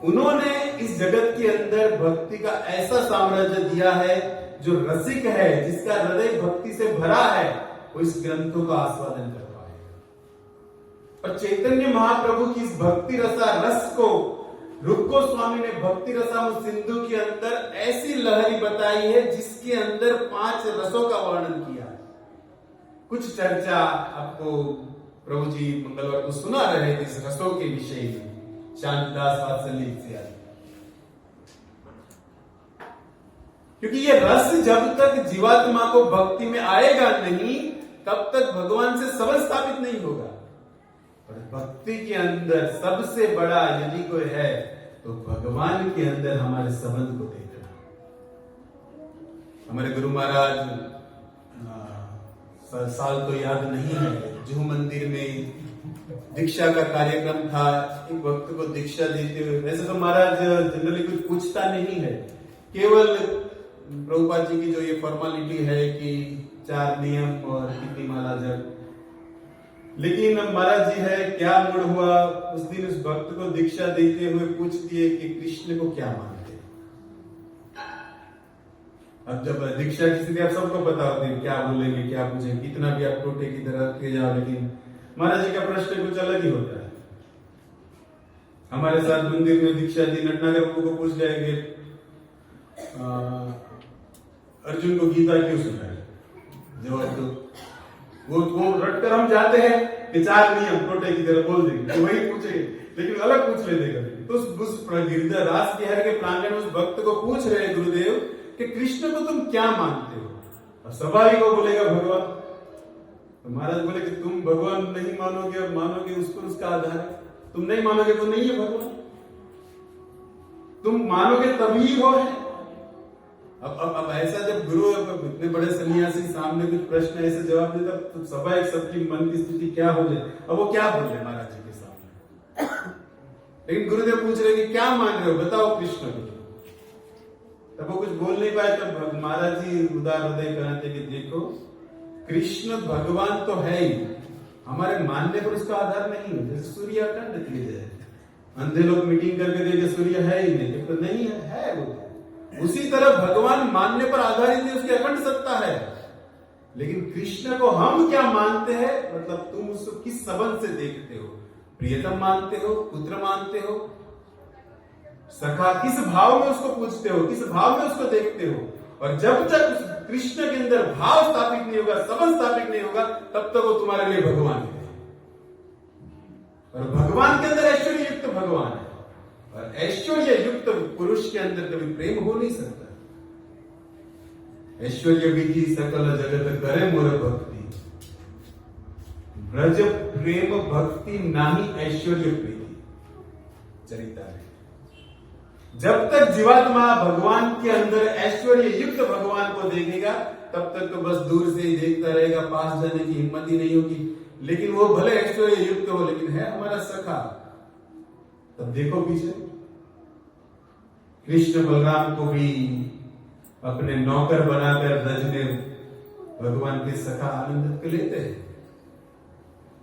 उन्होंने इस जगत के अंदर भक्ति का ऐसा साम्राज्य दिया है जो रसिक है, जिसका हृदय भक्ति से भरा है, वो इस ग्रंथों का आस्वादन कर पाए। और चैतन्य महाप्रभु की इस भक्ति रसा रस को रूप गोस्वामी ने भक्ति रसाम सिंधु के अंदर ऐसी लहरी बताई है जिसके अंदर 5 रसों का वर्णन किया है। कुछ चर्चा आपको प्रभु जी मंगलवार को सुना रहे थे इस रसों के विषय में, शांतिदास वात्सल्य इत्यादि। क्योंकि ये रस जब तक जीवात्मा को भक्ति में आएगा नहीं, तब तक भगवान से संबंध स्थापित नहीं होगा। और भक्ति के अंदर सबसे बड़ा यदि कोई है तो भगवान के अंदर हमारे संबंध को देखना। हमारे गुरु महाराज, साल तो याद नहीं है, जुहू मंदिर में दीक्षा का कार्यक्रम था, एक भक्त को दीक्षा देते हुए, वैसे तो महाराज जनरली कुछ पूछता नहीं है, केवल प्रभुपाद जी की जो ये फॉर्मेलिटी है कि 4 नियम और कितनी माला जप, लेकिन महाराज जी है क्या मूड हुआ, उस दिन उस भक्त को दीक्षा देते हुए पूछ दिए कि कृष्ण को क्या मानते। अब जब दीक्षा किसी आप सबको पता होती है क्या बोलेंगे, क्या पूछेंगे, कितना भी आप टोटे की तरह के जाओ, लेकिन महाराज जी का प्रश्न कुछ अलग ही होता है। हमारे साथ मंदिर में दीक्षा दी नटनागर को पूछ जाएंगे अर्जुन को गीता क्यों सुनाए, जवाब दो। वो रटकर हम जाते हैं कि 4 नियम टोटे की तरह बोल देंगे, तो वही पूछे, लेकिन अलग पूछ लेते कभी। तो उस गिरधर रास बिहार के प्रांगण में उस भक्त को पूछ रहे गुरुदेव कि कृष्ण को तुम क्या मानते हो, और स्वाभाविक को बोलेगा भगवान। तो महाराज बोले कि तुम भगवान नहीं मानोगे और मानोगे उस पर उसका आधार है, तुम नहीं मानोगे तो नहीं है भगवान, तुम मानोगे तभी वो है। अब ऐसा जब गुरु इतने बड़े सन्यासी सामने कुछ प्रश्न ऐसे जवाब देता तो स्वाभाविक सबकी मन की स्थिति क्या हो जाए, अब वो क्या बोल रहे महाराज जी के सामने। लेकिन गुरुदेव पूछ रहे कि क्या मान रहे हो, बताओ कृष्ण को। तब वो कुछ बोल नहीं पाए, तब महाराज जी उदार हृदय कहते कि देखो कृष्ण भगवान तो है ही, हमारे मानने पर उसका आधार नहीं है। जैसे सूर्य अखंड किए जाए, अंधे लोग मीटिंग करके देखे सूर्य है ही नहीं, तो नहीं है वो। उसी तरह भगवान मानने पर आधारित है, उसकी अखंड सत्ता है। लेकिन कृष्ण को हम क्या मानते हैं, मतलब तुम उसको किस संबंध से देखते हो, प्रियतम मानते हो, पुत्र मानते हो, सखा, किस भाव में उसको पूछते हो, किस भाव में उसको देखते हो। और जब तक कृष्ण के अंदर भाव स्थापित नहीं होगा, संबंध स्थापित नहीं होगा, तब तक वो तुम्हारे लिए भगवान है। और भगवान के अंदर ऐश्वर्य युक्त भगवान है, और ऐश्वर्य युक्त पुरुष के अंदर कभी प्रेम हो नहीं सकता। ऐश्वर्य विधि सकल जगत करे मोर भक्ति, ब्रज प्रेम भक्ति नाही ऐश्वर्य प्रीति। चरिता है, जब तक जीवात्मा भगवान के अंदर ऐश्वर्य युक्त भगवान को देखेगा, तब तक तो बस दूर से ही देखता रहेगा, पास जाने की हिम्मत ही नहीं होगी। लेकिन वो भले ऐश्वर्य युक्त हो, लेकिन है हमारा सखा। तब देखो पीछे कृष्ण बलराम को भी अपने नौकर बनाकर ब्रज में भगवान के सखा आनंद के लेते हैं।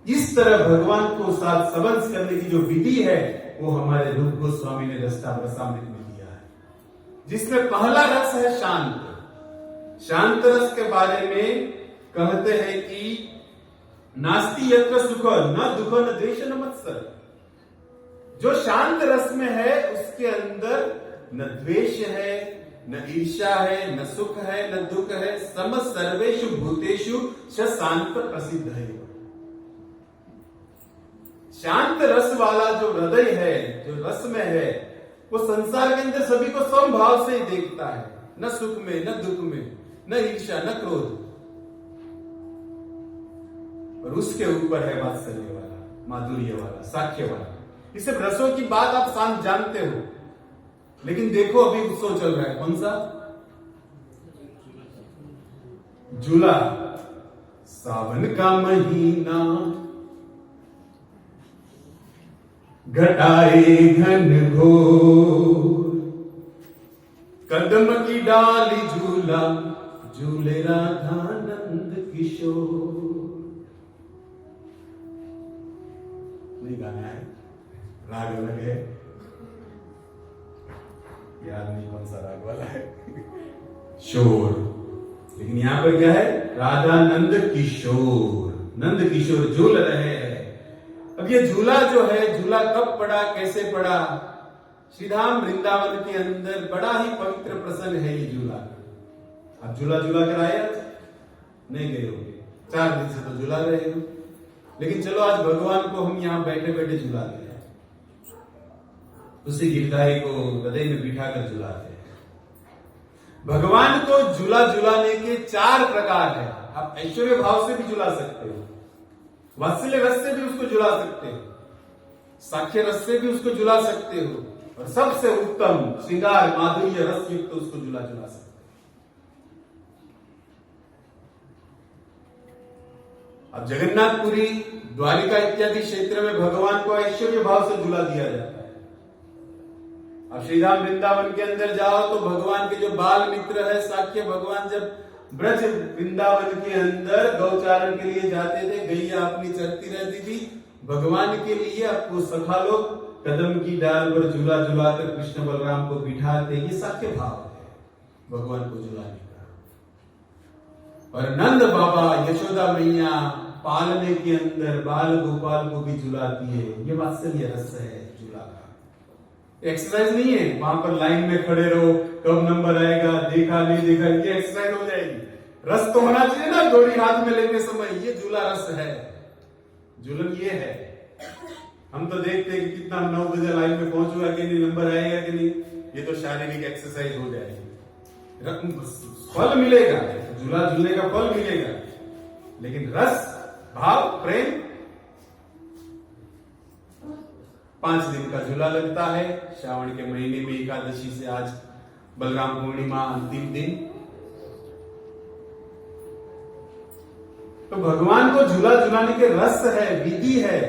इस तरह भगवान को साथ संबंध करने की जो विधि है, वो हमारे रूप गोस्वामी ने रसामृत में दिया है, जिसमें पहला रस है शांत। शांत रस के बारे में कहते हैं कि नास्ति यत्र सुख न दुख न द्वेष न मत्सर। जो शांत रस में है, उसके अंदर न द्वेष है, न ईर्ष्या है, न सुख है, न दुख है। सम सर्वेषु भूतेषु शांत प्रसिद्ध है। शांत रस वाला जो हृदय है, जो रस में है, वो संसार के अंदर सभी को समभाव से ही देखता है, न सुख में, न दुख में, न ईर्ष्या, न क्रोध। और उसके ऊपर है वात्सल्य वाला, माधुर्य वाला, साख्य वाला। ये सब रसों की बात आप शांत जानते हो, लेकिन देखो अभी उत्सव चल रहा है, कौन सा? झूला। सावन का महीना, घटाए घन घोर, कदम की डाली झूला, झूले राधा नंद किशोर। नहीं गाना है, राग अलग है, याद नहीं कौन सा राग वाला है, शोर। लेकिन यहां पर क्या है? राधा नंद किशोर, नंद किशोर झूल रहे हैं। अब ये झूला जो है, झूला कब पड़ा, कैसे पड़ा? श्रीधाम वृंदावन के अंदर बड़ा ही पवित्र प्रसंग है ये झूला। आप झूला झूला कर आए? नहीं गए होंगे, 4 दिन से तो झूला रहे हो। लेकिन चलो आज भगवान को हम यहां बैठे बैठे झूला दे, उसी गिरधारी को हृदय में बिठाकर झुलाते हैं। भगवान को झूला झुलाने के 4 प्रकार है। आप ऐश्वर्य भाव से भी झुला सकते हो, वात्सल्य रस से भी उसको झुला सकते हो, साख्य रस से भी उसको झुला सकते हो, और सबसे उत्तम श्रृंगार माधुर्य रस युक्त उसको झुला सकते हो। अब जगन्नाथपुरी, द्वारिका इत्यादि क्षेत्र में भगवान को ऐश्वर्य भाव से झुला दिया जाता है। अब श्रीधाम वृंदावन के अंदर जाओ तो भगवान के जो बाल मित्र है साख्य, भगवान जब ब्रज वृंदावन के अंदर गौचारण के लिए जाते थे, गैया अपनी चरती रहती थी, भगवान के लिए आपको सखा लोग कदम की डाल पर झूला झुलाकर कृष्ण बलराम को बिठाते। ये साख्य भाव है भगवान को झुलाने का। और नंद बाबा, यशोदा मैया पालने के अंदर बाल गोपाल को भी झुलाती है। ये वात्सल्य रस है झूला का। एक्सरसाइज नहीं है, वहां पर लाइन में खड़े रहो, कब नंबर आएगा, देखा नहीं देखा, ये एक्सरसाइज हो जाएगी। रस तो होना चाहिए ना डोरी हाथ में लेते समय, ये झूला रस है। झूलन ये है। हम तो देखते हैं कि कितना 9 बजे लाइन में पहुंचूगा कि नहीं, नंबर आएगा कि नहीं, ये तो शारीरिक एक्सरसाइज हो जाएगी, फल मिलेगा, झूला झूलने का फल मिलेगा। लेकिन रस, भाव, प्रेम 5 दिन का झूला लगता है। श्रावण के महीने में एकादशी से आज बलराम पूर्णिमा अंतिम दिन। तो भगवान को झूला झुलाने के रस है, विधि है,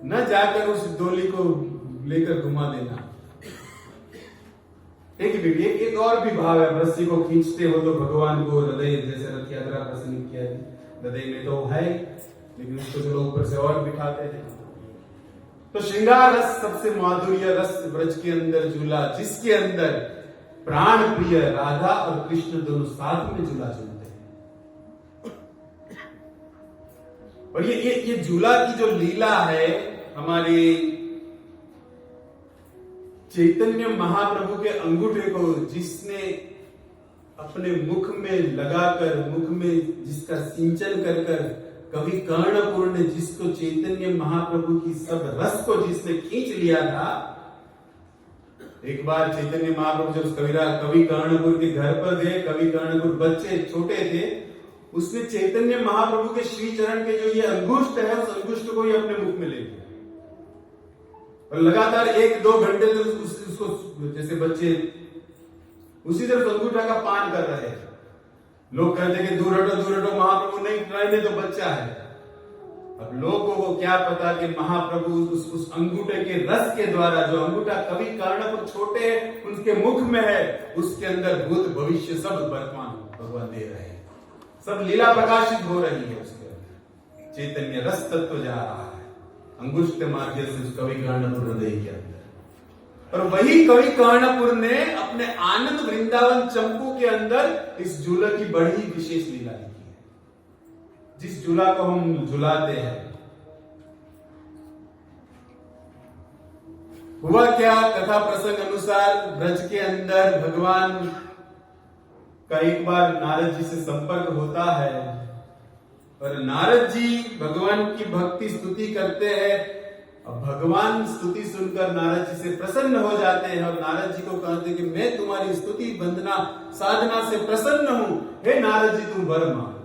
न जाकर उस डोली को लेकर घुमा देना। एक और भी भाव है, रस्सी को खींचते हो तो भगवान को हृदय, जैसे रथ यात्रा प्रसंग किया हृदय में तो है, लेकिन उसको चलो ऊपर से और बिठाते हैं। तो श्रृंगार रस सबसे माधुर्य रस ब्रज के अंदर झूला, जिसके अंदर प्राण प्रिय राधा और कृष्ण दोनों साथ में झूला झूलते हैं। और ये झूला की जो लीला है, हमारे चैतन्य महाप्रभु के अंगूठे को जिसने अपने मुख में लगाकर, मुख में जिसका सिंचन कर कर, कवि कर्णपुर ने जिसको चैतन्य महाप्रभु की सब रस को जिसने खींच लिया था। एक बार चैतन्य महाप्रभु जब कवि कर्णपुर के घर पर गए, कवि कर्णपुर बच्चे छोटे थे, उसने चैतन्य महाप्रभु के श्री चरण के जो ये अंगुष्ठ है, उस अंगुष्ठ को ही अपने मुख में ले लिया और लगातार 1-2 घंटे तक उसको, जैसे बच्चे उसी तरह अंगूठा का पान कर रहे हैं। लोग कहते कि दूर हटो महाप्रभु, नहीं तो बच्चा है। अब लोगों को क्या पता कि महाप्रभु उस अंगूठे के रस के द्वारा, जो अंगूठा कवि कर्णपुर छोटे उनके मुख में है, उसके अंदर भूत भविष्य सब वर्तमान भगवान दे रहे हैं, सब लीला प्रकाशित हो रही है। उसके अंदर चैतन्य रस तत्व जा रहा है अंगुष्ठ के माध्यम से उस कवि कर्णपुर हृदय के अंदर। और वही कवि कर्णपुर ने अपने आनंद वृंदावन चंपू के अंदर इस झूला की बड़ी विशेष लीला लिखी है, जिस झूला को हम झुलाते हैं। हुआ क्या, कथा प्रसंग अनुसार ब्रज के अंदर भगवान का एक बार नारद जी से संपर्क होता है और नारद जी भगवान की भक्ति स्तुति करते हैं। अब भगवान स्तुति सुनकर नारद जी से प्रसन्न हो जाते हैं और नारद जी को कहते हैं कि मैं तुम्हारी स्तुति वंदना साधना से प्रसन्न हूं, हे नारद जी तुम वर मांगो।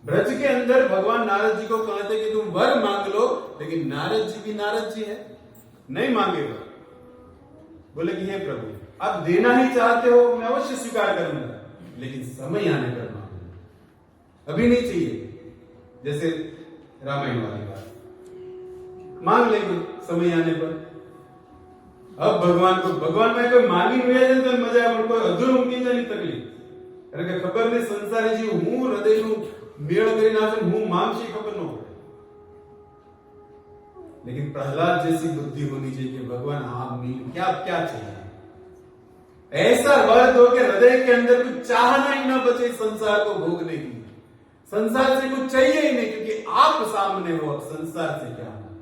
ब्रज के अंदर भगवान नारद जी को कहते कि तुम वर मांग लो, लेकिन नारद जी भी नारद जी है, नहीं मांगेगा। बोले कि हे प्रभु आप देना ही चाहते हो, मैं अवश्य स्वीकार करूंगा, लेकिन समय आने पर मांगूंगा, अभी नहीं चाहिए। जैसे रामायण वाली बात, मांग लेंगे समय आने पर। अब भगवान में कोई मांगी हुई है तो मजा है, कोई अधूर मुमकिन नहीं तकलीफ। अरे खबर नहीं संसार जी हूं हृदय मेड़ करी ना हूं मांगशी खबर न हो। लेकिन प्रहलाद जैसी बुद्धि होनी चाहिए कि भगवान आप क्या क्या चाहिए, ऐसा वर दो कि हृदय के अंदर कुछ चाहना ही ना बचे संसार को भोगने की, संसार से कुछ चाहिए ही नहीं, क्योंकि आप सामने हो, अब संसार से क्या होना।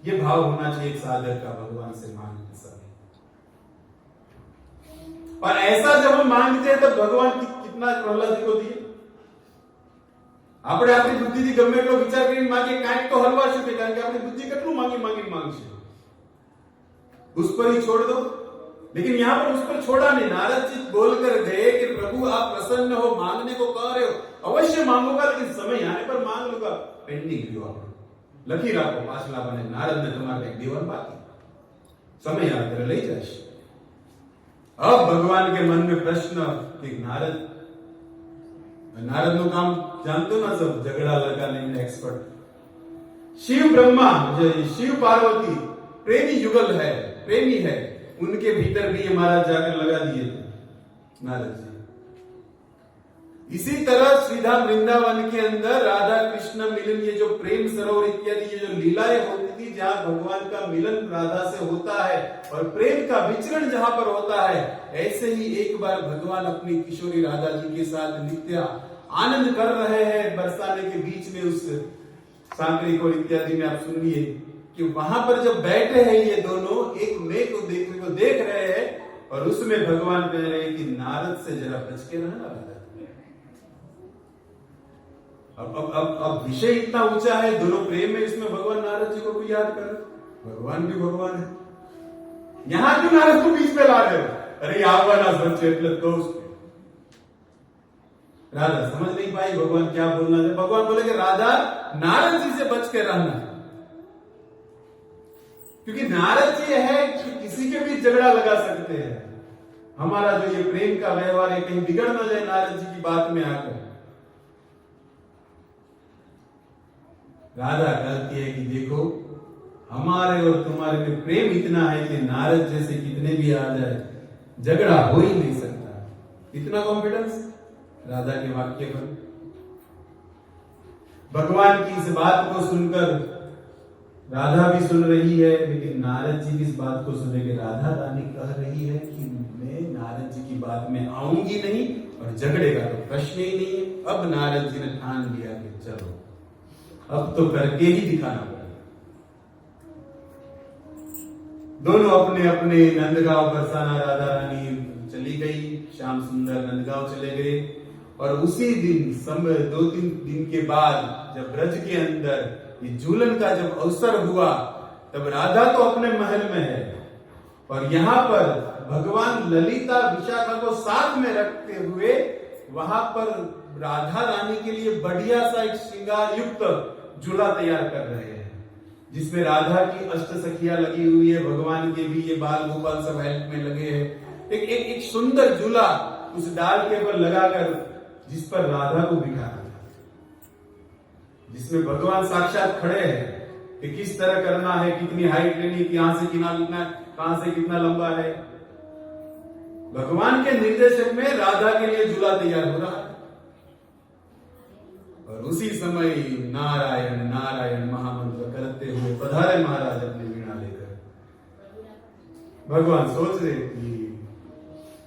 ये भाव होना चाहिए एक साधक का भगवान से मांगते समय। और ऐसा जब हम मांगते हैं तब भगवान कितना प्रहलाद जी को दिए। આપણે આપણી બુદ્ધિથી ગમે એટલો વિચાર કરીને માંગીએ કાંઈક તો હલવા શકે, કારણ કે આપણી બુદ્ધિ કેટલું માંગી માંગશે, उस पर ही छोड़ दो। लेकिन यहां पर उस पर छोड़ा नहीं, नारद जी बोलकर गए कि प्रभु आप प्रसन्न हो, मांगने को कह रहे हो, अवश्य मांगूंगा, लेकिन समय आने पर मांग लूंगा। पेंडिंग जो आप लखी राखो पाछला बने नारद ने तुम्हारे एक दीवान बाकी, समय आने पर ले जाश। अब भगवान के मन में प्रश्न कि नारद નું કામ जानते ना सब, झगड़ा लगाने में एक्सपर्ट। शिव ब्रह्मा शिव पार्वती प्रेमी युगल है, प्रेमी है, उनके भीतर भी ये महाराज जाकर लगा दिए थे नारद जी। इसी तरह श्रीधाम वृंदावन के अंदर राधा कृष्ण मिलन, ये जो प्रेम सरोवर इत्यादि ये जो लीलाएं होती थी, जहां भगवान का मिलन राधा से होता है और प्रेम का विचरण जहां पर होता है, ऐसे ही एक बार भगवान अपनी किशोरी राधा जी के साथ नित्य आनंद कर रहे हैं बरसाने के बीच में। उस सांकरिक और इत्यादि में आप सुनिए कि वहां पर जब बैठे हैं ये दोनों एक नए को देख रहे हैं, और उसमें भगवान कह रहे हैं कि नारद से जरा बच के रहना। अब विषय इतना ऊंचा है, दोनों प्रेम में, इसमें भगवान नारद जी को भी याद कर, भगवान भी भगवान है, यहां क्यों नारद को बीच में ला रहे हो? अरे आवना सच्चे એટલે दोस्त। राधा समझ नहीं पाई भगवान क्या बोलना है। भगवान बोले कि राधा नारद जी से बच के रहना, क्योंकि नारद जी है कि किसी के भी झगड़ा लगा सकते हैं। हमारा जो ये प्रेम का व्यवहार है कहीं बिगड़ ना जाए नारद जी की बात में आकर। राधा कहती है कि देखो हमारे और तुम्हारे में प्रेम इतना है कि नारद जैसे कितने भी आ जाए झगड़ा हो ही नहीं सकता। इतना कॉन्फिडेंस राधा के वाक्य पर। भगवान की इस बात को सुनकर राधा भी सुन रही है, लेकिन नारद जी भी इस बात को सुने कि राधा रानी कह रही है कि मैं नारद जी की बात में आऊंगी नहीं और झगड़े का तो प्रश्न ही नहीं है। अब नारद जी ने ठान लिया कि चलो अब तो करके ही दिखाना पड़ेगा। दोनों अपने अपने नंदगांव बरसाना राधा रानी चली गई, श्याम सुंदर नंदगांव चले गए। और उसी दिन समय 2-3 दिन के बाद जब ब्रज के अंदर ये झूलन का जब अवसर हुआ, तब राधा तो अपने महल में है और यहाँ पर भगवान ललिता विशाखा को साथ में रखते हुए वहां पर राधा रानी के लिए बढ़िया सा एक श्रृंगार युक्त झूला तैयार कर रहे हैं, जिसमें राधा की अष्ट सखियां लगी हुई है, भगवान के भी ये बाल गोपाल सब हेल्प में लगे हैं। एक सुंदर झूला उस डाल के ऊपर लगाकर जिस पर राधा को बिठाना था, जिसमें भगवान साक्षात खड़े हैं कि किस तरह करना है, कितनी हाइट लेनी, कहां से कितना लंबा है। भगवान के निर्देशन में राधा के लिए झूला तैयार हो रहा है। और उसी समय नारायण नारायण महामंत्र करते हुए पधारे महाराज अपनी वीणा लेकर। भगवान सोच रहे कि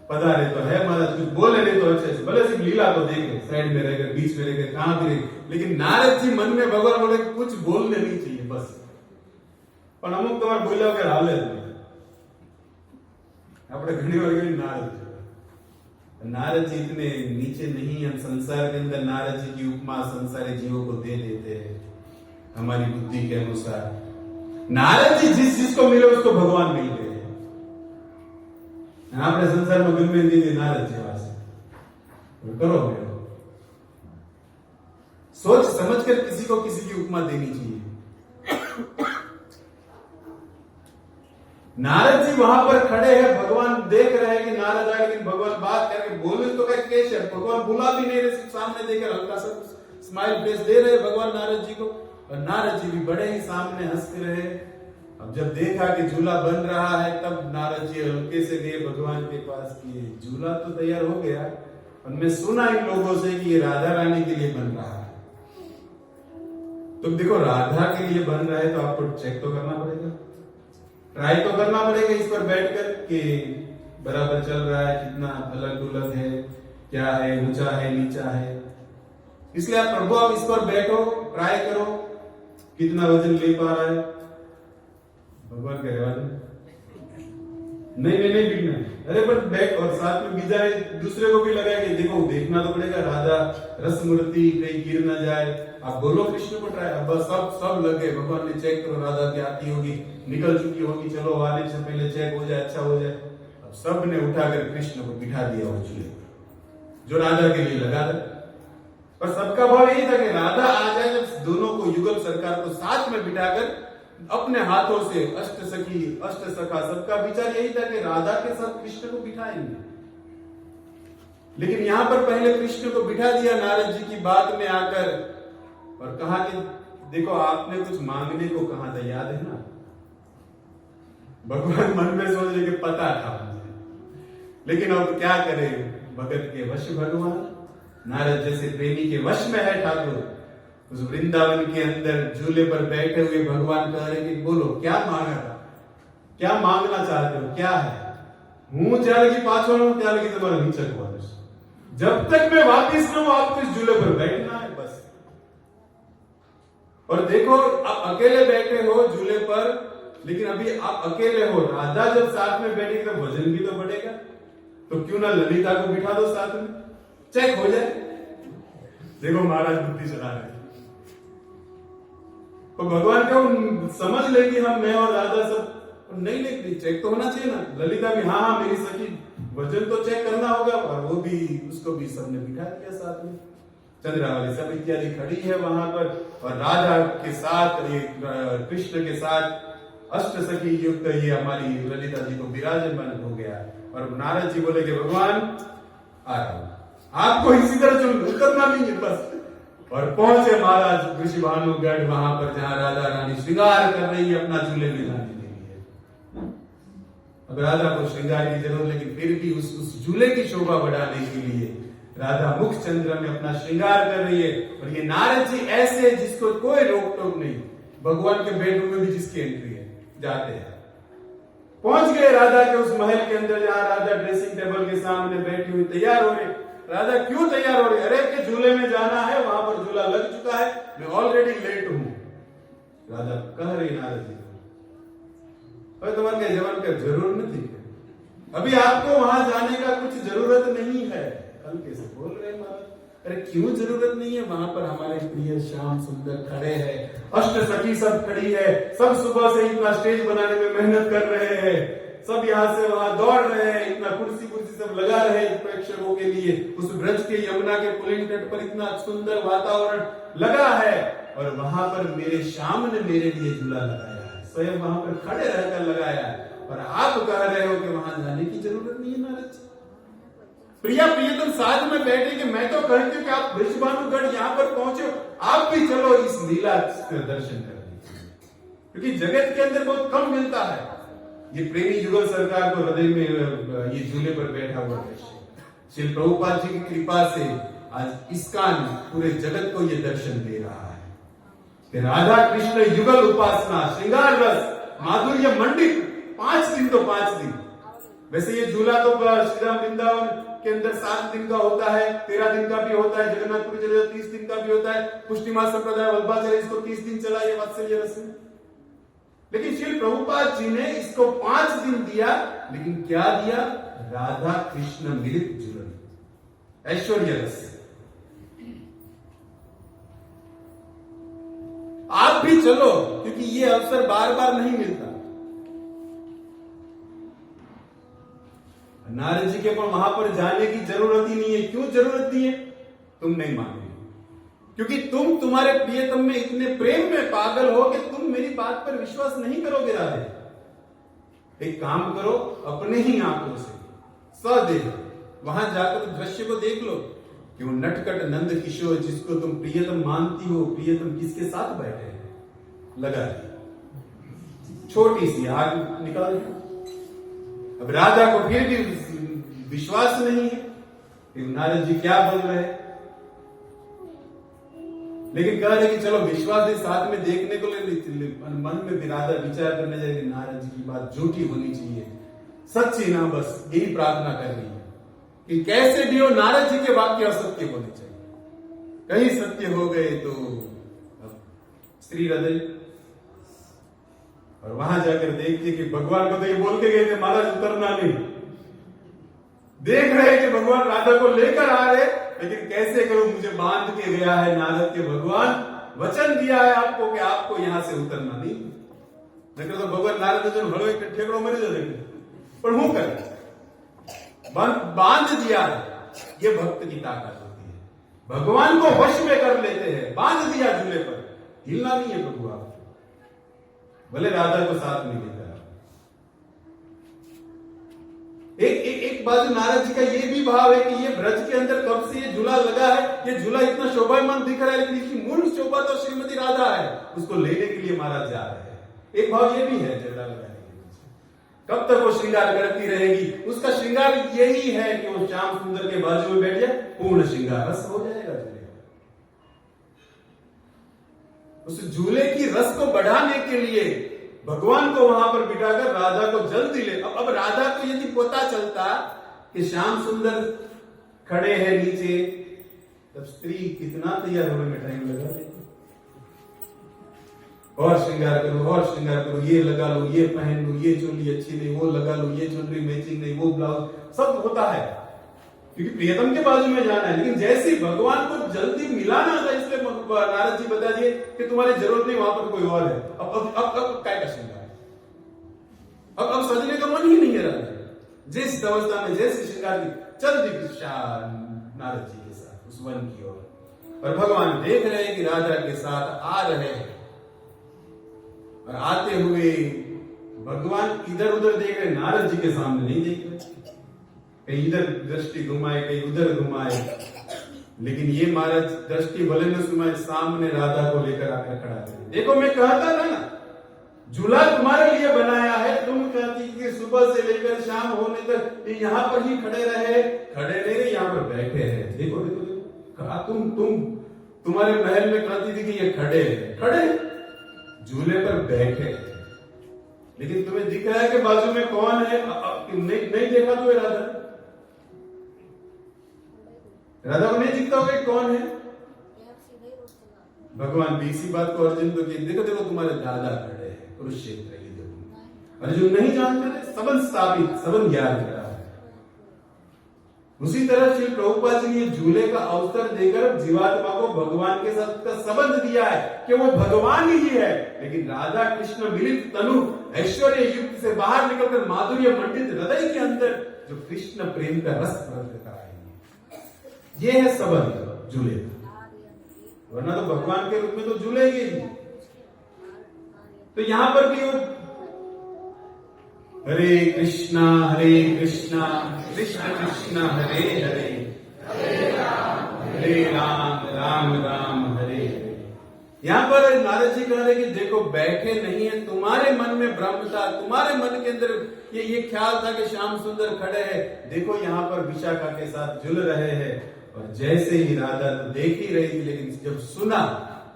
पधारे तो है महाराज, कुछ बोले नहीं तो अच्छे से, भले सिर्फ लीला को देखे, साइड में रहकर बीच में रहकर कहां भी रहे, लेकिन नारद जी मन में भगवान बोले कुछ बोलने नहीं चाहिए, बस પણ અમુક તમારે બોલ્યા વગર હાલે જ નહીં. આપણે ઘણી વાર કહીએ नारद जी इतने नीचे नहीं, हम संसार के अंदर नारद जी की उपमा संसारी जीवों को दे देते हैं हमारी बुद्धि के अनुसार. नारद जी जिस चीज को मिले उसको भगवान मिल गए. આપણે સંસારમાં ગમે દીધી નારદ જેવા છે. करो मेरे सोच समझकर किसी को किसी की उपमा देनी चाहिए. नारद जी वहां पर खड़े हैं, भगवान देख रहे हैं कि नारद आए, लेकिन भगवान बात करके बोले तो क्या कैसे, भगवान बुला भी नहीं रहे, सामने देकर हल्का सा स्माइल फेस दे रहे भगवान नारद जी को, और नारद जी भी बड़े ही सामने हंसते रहे. अब जब देखा कि झूला बन रहा है तब नारद जी हल्के से गए भगवान के पास कि झूला तो तैयार हो गया, और मैं सुना इन लोगों से कि ये राधा रानी के लिए बन रहा है. तुम देखो राधा के लिए बन रहा है तो आपको चेक तो करना पड़ेगा, ट्राई तो करना पड़ेगा इस पर बैठकर कि बराबर चल रहा है, कितना अलग उलग है, क्या है, ऊंचा है, नीचा है. इसलिए आप प्रभु आप इस पर बैठो, ट्राई करो कितना वजन ले पा रहा है. भगवान कह रहे नहीं बिकना. अरे पर बैठ, और साथ में बीजा दूसरे को भी लगाए कि देखो देखना तो पड़ेगा राधा रस मूर्ति कहीं गिर ना जाए. आप बोलो कृष्ण को ट्राई. अब सब लगे, भगवान ने चेक करो राधा की आती होगी, निकल चुकी होगी, चलो आने से पहले चेक हो जाए, अच्छा हो जाए. अब सब ने उठाकर कृष्ण को बिठा दिया उस झूले पर जो राधा के लिए लगा था. पर सबका भाव यही था कि राधा आ जाए. जब दोनों को युगल सरकार को साथ में बिठाकर अपने हाथों से अष्ट सखी अष्ट सखा सबका विचार यही था कि राधा के साथ कृष्ण को बिठाएंगे. लेकिन यहां पर पहले कृष्ण को बिठा दिया नारद जी की बात में आकर, और कहा कि देखो आपने कुछ मांगने को कहा था, याद है ना. भगवान मन में सोच रहे कि पता था मुझे, लेकिन अब क्या करें, भगत के वश भगवान. नारद जैसे प्रेमी के वश में है ठाकुर. उस वृंदावन के अंदर झूले पर बैठे हुए भगवान कह रहे कि बोलो क्या मांगा था, क्या मांगना चाहते हो, क्या है. हूं जाएगी पाछो त्यागी तुम्हारा नीचक वाले. जब तक मैं वापिस न हूं आपको इस झूले पर बैठना है बस. और देखो आप अकेले बैठे हो झूले पर, लेकिन अभी आप अकेले हो. राधा जब साथ में बैठेगी तो वजन भी तो बढ़ेगा, तो क्यों ना ललिता को बिठा दो साथ में, चेक हो जाए. देखो महाराज बुद्धि चला रहे. तो भगवान को समझ लेगी हम, मैं और राधा सब नहीं लेती, चेक तो होना चाहिए ना. ललिता भी हाँ मेरी सखी, वजन तो चेक करना होगा. और वो भी, उसको भी सबने बिठा दिया साथ में. चंद्रावली सब इत्यादि खड़ी है वहां पर, और राधा के साथ कृष्ण के साथ अष्ट सखी युक्त ये हमारी ललिता जी को विराजमान हो गया. और नारद जी बोले कि भगवान आ रहा हूं, आपको इसी तरह उतरना नहीं है बस. और पहुंचे महाराज ऋषि भानुगढ़, वहां पर जहां राधा रानी श्रृंगार कर रही है अपना झूले में जाने के लिए. अब राधा को श्रृंगार की जरूरत, लेकिन फिर भी उस झूले की शोभा बढ़ाने के लिए राधा मुख चंद्र में अपना श्रृंगार कर रही है. और ये नारद जी ऐसे जिसको कोई रोक टोक नहीं, भगवान के बेडरूम में भी जिसकी एंट्री है जाते हैं. पहुंच गए राधा के उस महल के अंदर जहां राधा ड्रेसिंग टेबल के सामने बैठी हुई तैयार हो रही. राधा क्यों तैयार हो रही, अरे के झूले में जाना है, वहां पर झूला लग चुका है, मैं ऑलरेडी लेट हूं. राधा कह रही नारद जी को, तुम्हारे जवान का जरूर नहीं, अभी आपको वहां जाने का कुछ जरूरत नहीं है. हल्के से बोल रहे महाराज. अरे क्यों जरूरत नहीं है, वहां पर हमारे प्रिय श्याम सुंदर खड़े हैं, अष्ट सखी सब खड़ी है, सब सुबह से इतना स्टेज बनाने में मेहनत कर रहे हैं, सब यहाँ से वहां दौड़ रहे हैं, इतना कुर्सी सब लगा रहे हैं प्रेक्षकों के लिए. उस ब्रज के यमुना के पुलिन तट पर इतना सुंदर वातावरण लगा है, और वहां पर मेरे श्याम ने मेरे लिए झूला लगाया है, स्वयं वहां पर खड़े रहकर लगाया है. और आप कह रहे हो कि वहां जाने की जरूरत नहीं है नारद जी. प्रिया प्रियतम साथ में बैठे कि मैं तो कहती हूँ कि आप बृजभानुगढ़ यहाँ पर पहुंचे, आप भी चलो इस लीला दर्शन कर लीजिए, क्योंकि जगत के अंदर बहुत कम मिलता है ये प्रेमी युगल सरकार को हृदय में ये झूले पर बैठा हुआ दृश्य. श्री प्रभुपाद जी की कृपा से आज इस्कान पूरे जगत को ये दर्शन दे रहा है कि राधा कृष्ण युगल उपासना, श्रृंगार रस, माधुर्य मंडित 5 दिन तो 5 दिन. वैसे ये झूला तो श्री राम वृंदावन के अंदर 7 दिन का होता है, 13 दिन का भी होता है, जगन्नाथपुरी चले 30 दिन का भी होता है, पुष्टिमा संप्रदाय वल्लभाचार्य इसको 30 दिन चला ये वात्सल्य रस में. लेकिन श्री प्रभुपाद जी ने इसको 5 दिन दिया, लेकिन क्या दिया? राधा कृष्ण मिलित जुलन, ऐश्वर्य रस। आप भी चलो, क्योंकि ये अवसर बार बार नहीं मिलता। नारद जी के वहां पर जाने की जरूरत ही नहीं है। क्यों जरूरत नहीं है? तुम नहीं मानोगे, क्योंकि तुम तुम्हारे प्रियतम में इतने प्रेम में पागल हो कि तुम मेरी बात पर विश्वास नहीं करोगे। राधे, एक काम करो, अपने ही आंखों से सदेह वहां जाकर दृश्य को देख लो कि वो नटखट नंद किशोर जिसको तुम प्रियतम मानती हो, प्रियतम किसके साथ बैठे हैं? लगा दी, छोटी सी आग निकाल दी। अब राधा को फिर भी विश्वास नहीं है कि नारद जी क्या बोल रहे हैं, लेकिन कह रहे कि चलो विश्वास के साथ में देखने को मन में राधा विचार करने जाएगी, नारद जी की बात झूठी होनी चाहिए, सच्ची ना, बस यही प्रार्थना कर रही है कि कैसे भी हो नारद जी के वाक्य असत्य होने चाहिए, कहीं सत्य हो गए तो श्री हृदय। और वहां जाकर देखते कि भगवान को तो ये बोल के गए थे महाराज उतरना नहीं, देख रहे कि भगवान राधा को लेकर आ रहे, लेकिन कैसे करूं, मुझे बांध के गया है नारद के भगवान, वचन दिया है आपको कि आपको यहां से उतरना नहीं। नहीं तो भगवान नारद जो हड़ो एक ठेकड़ो मरी जाएंगे, पर हूं कर बांध दिया है। ये भक्त की ताकत होती है, भगवान को वश में कर लेते हैं। बांध दिया झूले पर, हिलना नहीं है प्रभु आप, भले राधा को साथ में लेकर। एक बात नारद जी का ये भी भाव है कि ये ब्रज के अंदर कब से ये झूला लगा है, ये झूला इतना शोभायमान दिख रहा है, लेकिन इसकी मूल शोभा तो श्रीमती राधा है, उसको लेने के लिए महाराज जा रहे हैं। एक भाव ये भी है झगड़ा लगाने के पीछे, कब तक वो श्रृंगार करती रहेगी? उसका श्रृंगार यही है कि वो श्याम सुंदर के बाजू में बैठ जाए, पूर्ण श्रृंगार रस हो जाएगा झूले। उस झूले की रस को बढ़ाने के लिए भगवान को वहां पर बिठाकर राधा को जल्दी ले। अब राधा को यदि पता चलता कि श्याम सुंदर खड़े हैं नीचे, तब स्त्री कितना तैयार होने में टाइम लगा देती। और श्रृंगार करो, और श्रृंगार करो, ये लगा लो, ये पहन लो, ये चोली अच्छी नहीं, वो लगा लो, ये ज्वेलरी मैचिंग नहीं, वो ब्लाउज, सब होता है क्योंकि प्रियतम के बाजू में जाना है। लेकिन जैसे भगवान को जल्दी मिलाना था, इसलिए नारद जी बता दिए कि तुम्हारी जरूरत नहीं, वहां पर कोई और है। अब क्या कर श्रृंगार, अब सजने का मन ही नहीं है राजा। जिस अवस्था में जैसे श्रृंगार की चल दी नारद जी के साथ उस वन की ओर, और भगवान देख रहे हैं कि राजा के साथ आ रहे हैं, और आते हुए भगवान इधर उधर देख रहे, नारद जी के सामने नहीं देख रहे, कहीं इधर दृष्टि घुमाए, कहीं उधर घुमाए, लेकिन ये महाराज दृष्टि भले न सुनाए, सामने राधा को लेकर आकर खड़ा कर। देखो मैं कहता था ना, झूला तुम्हारे लिए बनाया है, तुम कहती कि सुबह से लेकर शाम होने तक ये यहाँ पर ही खड़े रहे, खड़े नहीं रहे, यहाँ पर बैठे हैं। देखो देखो देखो, कहा तुम्हारे महल में कहती थी कि ये खड़े खड़े झूले पर बैठे, लेकिन तुम्हें दिख रहा है कि बाजू में कौन है? नहीं देखा तो राधा को नहीं दिखता होगा कौन है? भगवान भी इसी बात को अर्जुन को देखो देखो तुम्हारे दादा खड़े हैं कुरुक्षेत्र युद्ध में। अर्जुन नहीं जानते थे, सबन स्थापित, सबन ज्ञान करा है। उसी तरह श्री प्रभुपाद जी ने झूले का अवसर देकर जीवात्मा को भगवान के साथ का संबंध दिया है कि वो भगवान ही है, लेकिन राधा कृष्ण मिलित तनु ऐश्वर्य युक्त से बाहर निकलकर माधुर्य मंडित हृदय के अंदर जो कृष्ण प्रेम का रस प्रकट कराएंगे, ये है संबंध झूले का। वरना तो भगवान के रूप में तो झूलेंगे ही। तो यहां पर भी वो हरे कृष्णा कृष्ण कृष्ण हरे हरे, हरे राम राम राम हरे हरे। यहां पर नारद जी कह रहे कि देखो बैठे नहीं है, तुम्हारे मन में भ्रम था, तुम्हारे मन के अंदर ये ख्याल था कि श्याम सुंदर खड़े हैं, देखो यहाँ पर विशाखा के साथ झूल रहे हैं। और जैसे ही राधा तो देख ही रही थी, लेकिन जब सुना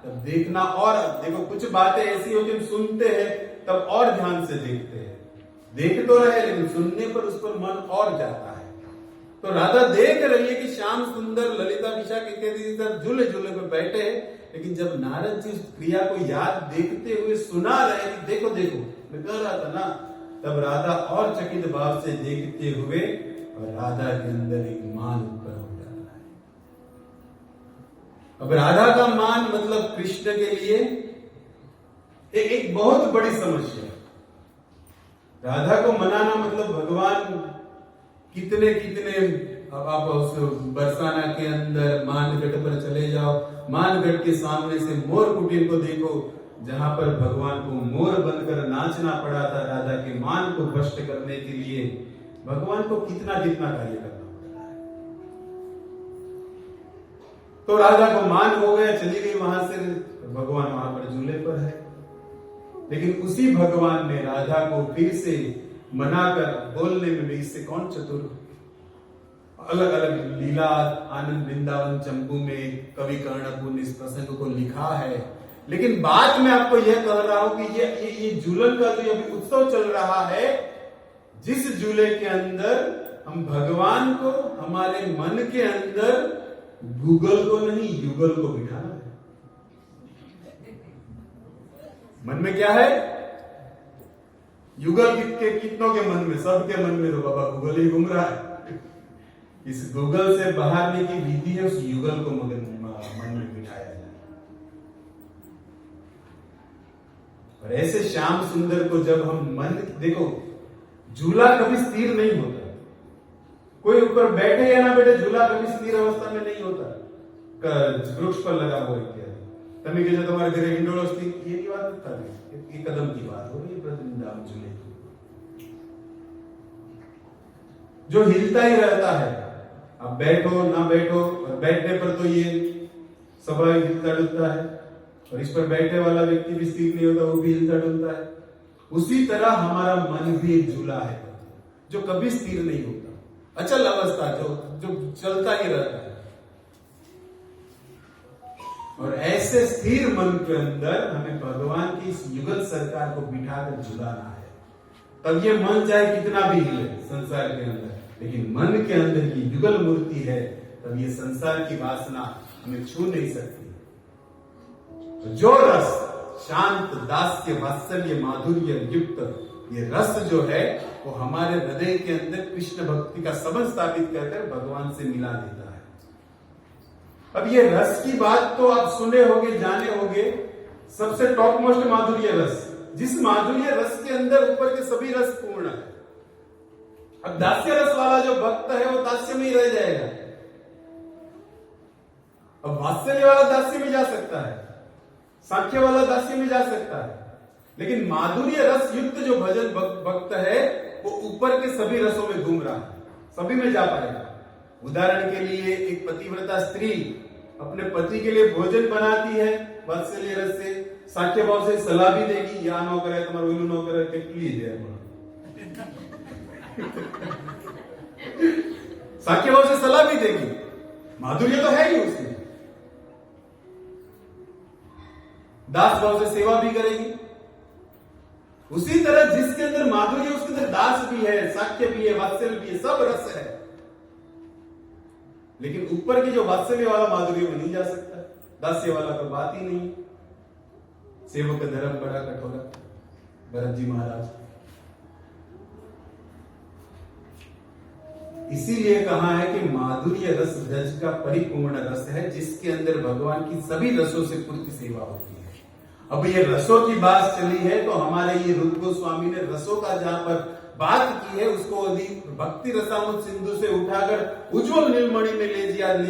तब देखना, और देखो कुछ बातें ऐसी होती हम सुनते हैं तब और ध्यान से देखते हैं, देख तो रहे लेकिन सुनने पर उस पर मन और जाता है। तो राधा देख रही है कि श्याम सुंदर ललिता विशाखा इत्यादि झूले झूले पे बैठे हैं, लेकिन जब नारद जी उस क्रिया को याद देखते हुए सुना रहे कि देखो देखो मैं कह रहा था ना, तब राधा और चकित भाव से देखते हुए और राधा के अंदर एक मान उत्पन्न हो जाता है। अब राधा का मान मतलब कृष्ण के लिए एक बहुत बड़ी समस्या है। राधा को मनाना मतलब भगवान कितने कितने, अब आप उस बरसाना के अंदर मानगढ़ पर चले जाओ, मानगढ़ के सामने से मोर कुटीर को देखो, जहां पर भगवान को मोर बनकर नाचना पड़ा था राधा के मान को भ्रष्ट करने के लिए। भगवान को कितना कितना कार्य करना पड़ा है। तो राधा को मान हो गया, चली गई वहां से, भगवान वहां पर झूले पर है। लेकिन उसी भगवान ने राधा को फिर से मनाकर बोलने में भी इससे कौन चतुर। अलग अलग लीला आनंद वृंदावन चंपू में कवि कर्णपुर ने इस प्रसंग को लिखा है। लेकिन बात मैं आपको यह कह रहा हूं कि ये झूलन का जो अभी उत्सव चल रहा है, जिस झूले के अंदर हम भगवान को हमारे मन के अंदर गूगल को नहीं युगल को बिठाना है। मन में क्या है? युगल कितनों के मन में? सबके मन में तो बाबा गूगल ही घूम रहा है। इस गूगल से बाहर की विधि है उस युगल को मन में बिठाया जाए। और ऐसे श्याम सुंदर को जब हम मन, देखो झूला कभी स्थिर नहीं होता, कोई ऊपर बैठे या ना बैठे झूला कभी स्थिर अवस्था में नहीं होता। वृक्ष पर लगा हुआ इत्यादि तभी के जो तुम्हारे घरे इंडोर स्थिर, ये की बात था, ये कदम की बात हो रही है। झूले जो हिलता ही रहता है, अब बैठो ना बैठो, और बैठने पर तो ये स्वाभाविक हिलता डुलता है, और इस पर बैठने वाला व्यक्ति भी स्थिर नहीं होता, वो भी हिलता डुलता है। उसी तरह हमारा मन भी एक झूला है जो कभी स्थिर नहीं होता, अचल अवस्था जो चलता ही रहता है। और ऐसे स्थिर मन के अंदर हमें भगवान की इस युगल सरकार को बिठाकर झुलाना है। तब ये मन चाहे कितना भी हिले संसार के अंदर, लेकिन मन के अंदर की युगल मूर्ति है, तब ये संसार की वासना हमें छू नहीं सकती। जो रस शांत दास्य वात्सल्य माधुर्य युक्त ये रस जो है वो हमारे हृदय के अंदर कृष्ण भक्ति का संबंध स्थापित कर भगवान से मिला देता है। अब ये रस की बात तो आप सुने होंगे, जाने होंगे, सबसे टॉप मोस्ट माधुर्य रस, जिस माधुर्य रस के अंदर ऊपर के सभी रस पूर्ण है। अब दास्य रस वाला जो भक्त है वो दास्य में ही रह जाएगा। अब वात्सल्य वाला दास्य में जा सकता है, सांख्य वाला दास्य में जा सकता है, लेकिन माधुर्य रस युक्त जो भजन भक्त है वो ऊपर के सभी रसों में घूम रहा है, सभी में जा पाएगा। उदाहरण के लिए एक पतिव्रता स्त्री अपने पति के लिए भोजन बनाती है वात्सल्य रस से, सांख्य भाव से सलाह भी देगी, या नौकर है तुम्हारा उल्लू नौकर है लीजिए, सांख्य भाव से सलाह भी देगी, माधुर्य तो है ही उसमें। दास भाव से सेवा भी करेगी। उसी तरह जिसके अंदर माधुर्य उसके अंदर दास भी है, साक्ष्य भी है, वात्सल्य भी है, सब रस है। लेकिन ऊपर की जो वात्सल्य वाला माधुर्य में नहीं जा सकता, दास्य वाला तो बात ही नहीं। सेवक का धर्म बड़ा कठोर, भरत जी महाराज। इसीलिए कहा है कि माधुर्य रस ब्रज का परिपूर्ण रस है, जिसके अंदर भगवान की सभी रसों से पूर्ति सेवा होती है। अब ये रसों की बात चली है तो हमारे ये रूप गोस्वामी ने रसों का जहां पर बात की है उसको यदि भक्ति रसामृत सिंधु से उठाकर उज्जवल नीलमणि में ले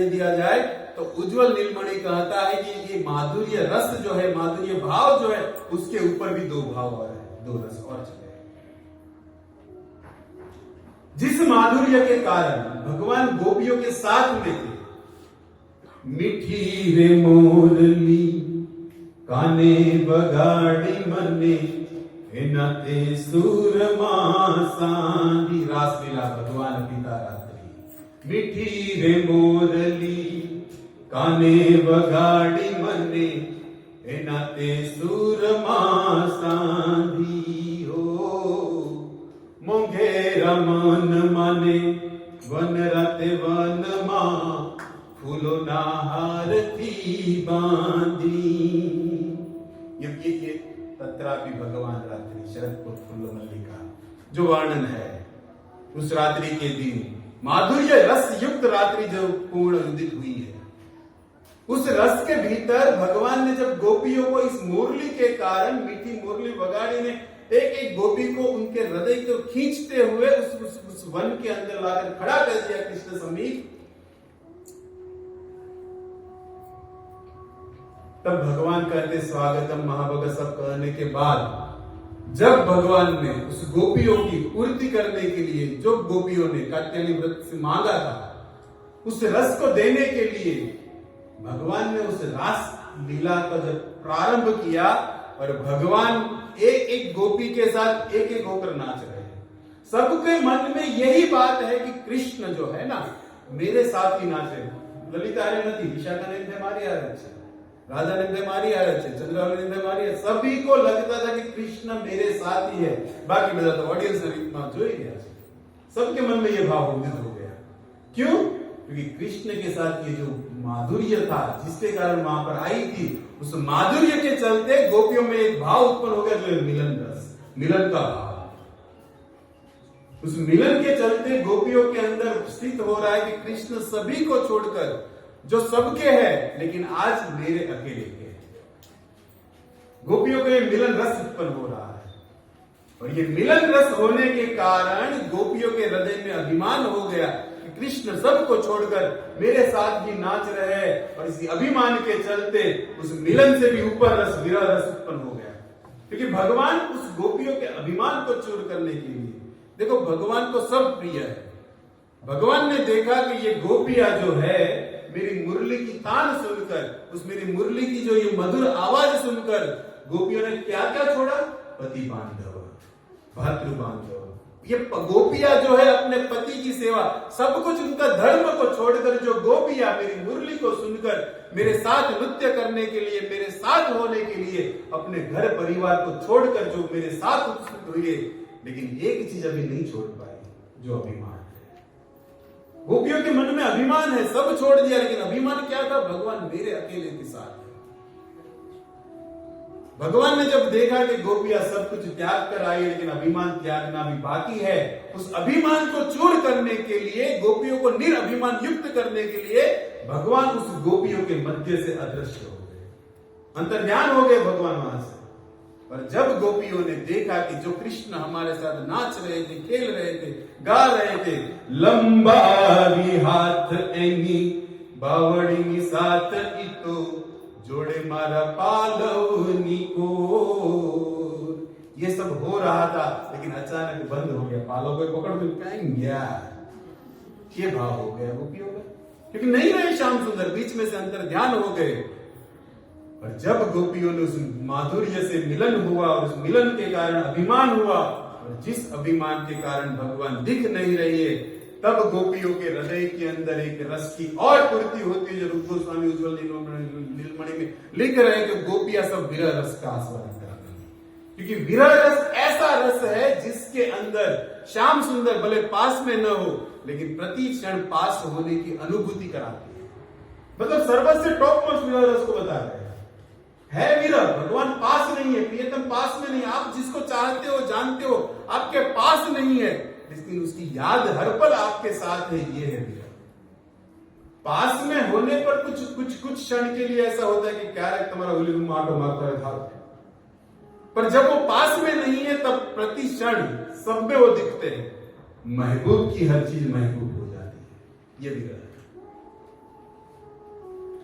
दिया जाए तो उज्जवल नीलमणि कहता है कि ये माधुर्य रस जो है, माधुर्य भाव जो है, उसके ऊपर भी दो भाव और है, दो रस और चले। जिस माधुर्य के कारण भगवान गोपियों के साथ में थे, मीठी रे मोरली काने बगाड़ी मने नाते सूरमा सांदी, रासलीला भगवान पिता रात्रि। मीठी रे मोरली काने बगाड़ी मने नाते सूरमा सांदी हो, मोंघेरा मन माने वन राते वन मां फूलो ना हार थी बांधी। ये तत्रापि भगवान रात्रि शरद फूलो मल्लिका जो वर्णन है उस रात्रि के दिन, माधुर्य रस युक्त रात्रि जो पूर्ण उदित हुई है, उस रस के भीतर भगवान ने जब गोपियों को इस मुरली के कारण, मीठी मुरली बगाड़ी ने एक एक गोपी को उनके हृदय को खींचते हुए उस वन के अंदर लाकर खड़ा कर दिया कृष्ण समीप, तब भगवान कहते स्वागतम महाभग सब कहने के बाद, जब भगवान ने उस गोपियों की पूर्ति करने के लिए जो गोपियों ने कात्यायनी व्रत से मांगा था, उस रस को देने के लिए भगवान ने उस रास लीला का जब प्रारंभ किया और भगवान एक एक गोपी के साथ एक एक होकर नाच रहे हैं। सबके मन में यही बात है कि कृष्ण जो है ना मेरे साथ ही नाचे। ललिता नदी विशाखा ने हमारी आरक्ष, राजा ने हमारी आरक्ष, चंद्रावली ने हमारी, सभी को लगता था कि कृष्ण मेरे साथ ही है। बाकी बता तो ऑडियंस ने इतना जो ही गया, सबके मन में यह भाव उदित हो गया। क्यों? क्योंकि कृष्ण के साथ ये जो माधुर्य था जिसके कारण वहां पर आई थी, उस माधुर्य के चलते गोपियों में एक भाव उत्पन्न हो गया जो है मिलन रस, मिलन का भाव। उस मिलन के चलते गोपियों के अंदर स्थित हो रहा है कि कृष्ण सभी को छोड़कर जो सबके है लेकिन आज मेरे अकेले के है। गोपियों के मिलन रस उत्पन्न हो रहा है और ये मिलन रस होने के कारण गोपियों के हृदय में अभिमान हो गया कि कृष्ण सबको छोड़कर मेरे साथ भी नाच रहे हैं, और इसी अभिमान के चलते उस मिलन से भी ऊपर रस, विरह रस उत्पन्न हो गया। क्योंकि भगवान उस गोपियों के अभिमान को चूर करने के लिए, देखो भगवान को सब प्रिय है। भगवान ने देखा कि ये गोपियां जो है मेरी मुरली की तान सुनकर, उस मेरी मुरली की जो ये मधुर आवाज सुनकर गोपियों ने क्या क्या छोड़ा? पति बांधव, भातृ बांधव। ये गोपियां जो है अपने पति की सेवा, सब कुछ उनका धर्म को छोड़कर जो गोपियां मेरी मुरली को सुनकर मेरे साथ नृत्य करने के लिए, मेरे साथ होने के लिए अपने घर परिवार को छोड़कर जो मेरे साथ उत्सुक हुए, लेकिन एक चीज अभी नहीं छोड़ पाए, जो अभिमान है। गोपियों के मन में अभिमान है, सब छोड़ दिया, लेकिन अभिमान क्या था? भगवान मेरे अकेले के साथ है। भगवान ने जब देखा कि गोपियां सब कुछ त्याग कर आई लेकिन अभिमान त्यागना भी बाकी है, उस अभिमान को चूर करने के लिए, गोपियों को निरअभिमान युक्त करने के लिए भगवान उस गोपियों के मध्य से अदृश्य हो गए, अंतर्ध्यान हो गए भगवान वहां से। और जब गोपियों ने देखा कि जो कृष्ण हमारे साथ नाच रहे थे, खेल रहे थे, गा रहे थे, लंबा भी हाथ एनी बावड़ी साथ इतो जोड़े मारा पालवनी को, ये सब हो रहा था लेकिन अचानक बंद हो गया। पालो को पकड़ के कहीं गया, ये भाव हो गया गोपियों का, क्योंकि नहीं रहे श्याम सुंदर, बीच में से अंतर ध्यान हो गए। और जब गोपियों ने उस माधुर्य से मिलन हुआ और उस मिलन के कारण अभिमान हुआ, और जिस अभिमान के कारण भगवान दिख नहीं रही है, तब गोपियों के हृदय के अंदर एक रस की और पूर्ति होती है, जो रूप गोस्वामी उज्ज्वल नीलमणि में लिख रहे हैं कि गोपियां सब विरह रस का आस्वादन कर रही हैं। क्योंकि विरह रस ऐसा रस है जिसके अंदर श्याम सुंदर भले पास में न हो लेकिन प्रति क्षण पास होने की अनुभूति कराती है। मतलब सर्वस्व टॉप मोस्ट विरह रस को बता रहे है विरह। भगवान पास नहीं है, प्रियतम पास में नहीं, आप जिसको चाहते हो जानते हो आपके पास नहीं है, लेकिन उसकी याद हर पल आपके साथ है, ये है विरह। पास में होने पर कुछ क्षण के लिए ऐसा होता है कि क्या है तुम्हारा होली रूम आटो मारता है था, पर जब वो पास में नहीं है तब प्रति क्षण सब में वो दिखते हैं। महबूब की हर चीज महबूब हो जाती है, ये विरह।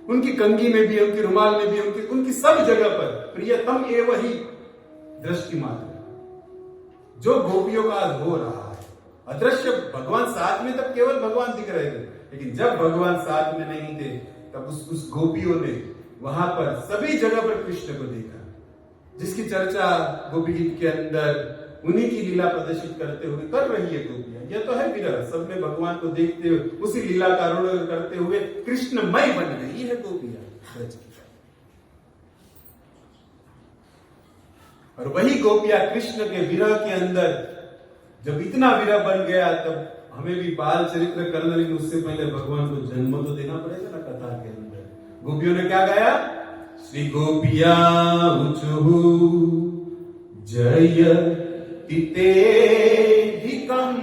उनकी कंगी में भी, उनकी रुमाल में भी, उनकी सब जगह पर प्रियतम एवं ही दृष्टि मात्र जो गोपियों का आज हो रहा है। अदृश्य भगवान साथ में, तब केवल भगवान दिख रहे थे, लेकिन जब भगवान साथ में नहीं थे तब उस गोपियों ने वहां पर सभी जगह पर कृष्ण को देखा, जिसकी चर्चा गोपी गीत के अंदर उन्हीं की लीला प्रदर्शित करते हुए कर रही है गोपियां। यह तो है विरह, सब में भगवान को देखते हुए उसी लीला का आरूढ़ करते हुए कृष्णमय बन गई है गोपियां। और वही गोपियां कृष्ण के विरह के अंदर जब इतना विरह बन गया, तब हमें भी बाल चरित्र करना, लेकिन उससे पहले भगवान को जन्म तो देना पड़ेगा ना कथा के अंदर। गोपियों ने क्या गाया? श्री गोपिया उचहु जयति तेधिकम्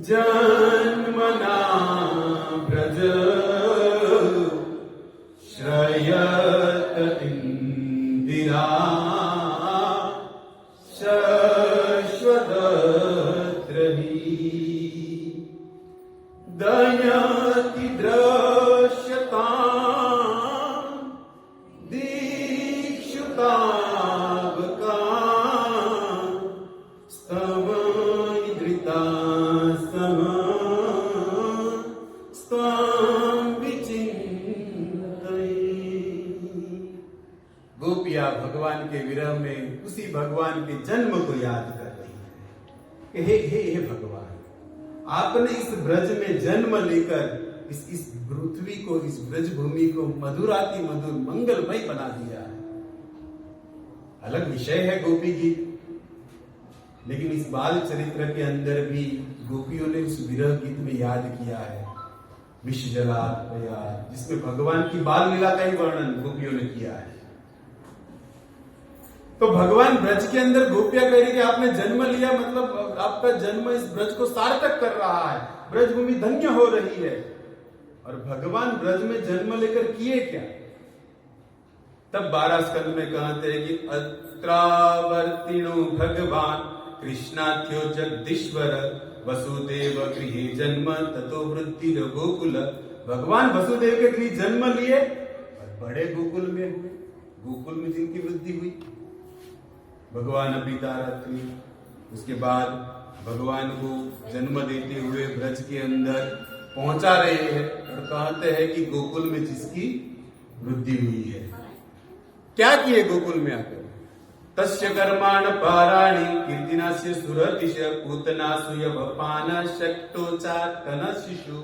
जन्मना ब्रज श्रयत इंदिरा शश्वतत्रही दयति दृश्यता दीक्षुतावका स्तवैद्रिता सम स्तं विचिन्तये। गोपियां भगवान के विरह में उसी भगवान के जन्म को याद कर रही है कि हे भगवान, आपने इस ब्रज में जन्म लेकर इस पृथ्वी को, इस ब्रज भूमि को मधुराति मधुर मंगलमय बना दिया है। अलग विषय है गोपी गीत, लेकिन इस बाल चरित्र के अंदर भी गोपियों ने उस विरह गीत में याद किया है विष जलात प्रयाग, जिसमें भगवान की बाल लीला का ही वर्णन गोपियों ने किया है। तो भगवान ब्रज के अंदर गोपियां कह रही कि आपने जन्म लिया, मतलब आपका जन्म इस ब्रज को सार्थक कर रहा है, ब्रज भूमि धन्य हो रही है। और भगवान ब्रज में जन्म लेकर किए क्या? तब 12 स्कंद में कहते हैं कि अत्रावर्तिनो भगवान कृष्णाख्यो जगदीश्वर वसुदेव गृहे जन्म ततो वृद्धि गोकुल। भगवान वसुदेव के गृह जन्म लिए और बड़े गोकुल में हुए, गोकुल में जिनकी वृद्धि हुई। भगवान अभितारत्री, उसके बाद भगवान को जन्म देते हुए ब्रज के अंदर पहुंचा रहे हैं और कहते हैं कि गोकुल में जिसकी वृद्धि हुई है। क्या किए गोकुल में आकर? तस्य कर्माण पाराणि कीर्तिनास्य सुरतिश पूतनासु यवपान शक्तोचात्तन शिशु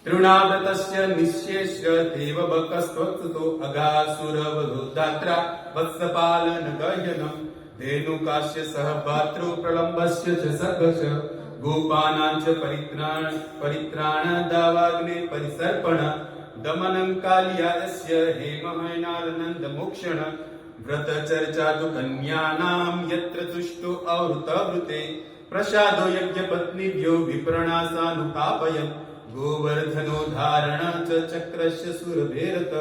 तृणाव्रतस्य निश्येष्य देवबकस्त्वत्तो अगासुरवधोदात्रा वत्सपालन गहनम् धेनुकास्य सह भात्रो प्रलम्बस्य च सर्वश गोपानां च परित्राण दावाग्ने परिसर्पण दमनं कालियास्य हेमहैनानन्द मोक्षण व्रत चर्चा तु कन्यानां यत्र तुष्टो अवृतवृते प्रसादो यज्ञ पत्नीभ्यो विप्रणासानुतापयन् गोवर्धनो धारण च चक्रस्य सुरभेरत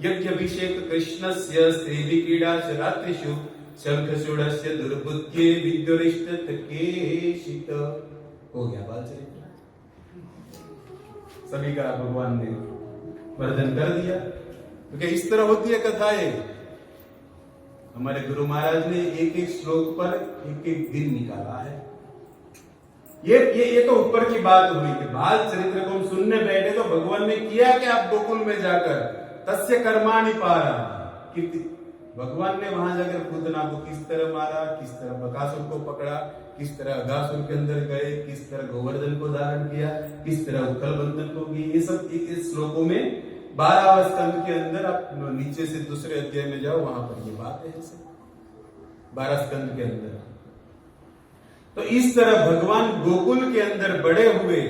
यज्ञभिषेक कृष्णस्य सेविकीडा च रात्रिषु शंखचूडस्य दुर्बुद्धे विद्युरिष्टकेशित। हो गया बात चरित्र, सभी का भगवान ने वर्णन कर दिया। क्योंकि इस तरह होती है कथाएं। हमारे गुरु महाराज ने एक एक श्लोक पर एक एक दिन निकाला है। ये तो ऊपर की बात हुई कि बाल चरित्र को हम सुनने बैठे तो भगवान ने किया कि आप गोकुल में जाकर तस्य कर्माणि पारा, भगवान ने वहां जाकर पूतना को किस तरह मारा, किस तरह बकासुर को पकड़ा, किस तरह अगासुर के अंदर गए, किस तरह गोवर्धन को धारण किया, किस तरह उत्कल बंधन को किए, ये सब इस श्लोकों में 12 स्कंद के अंदर। आप नीचे से दूसरे अध्याय में जाओ, वहां पर ये बात है 12 स्कंद के अंदर। तो इस तरह भगवान गोकुल के अंदर बड़े हुए।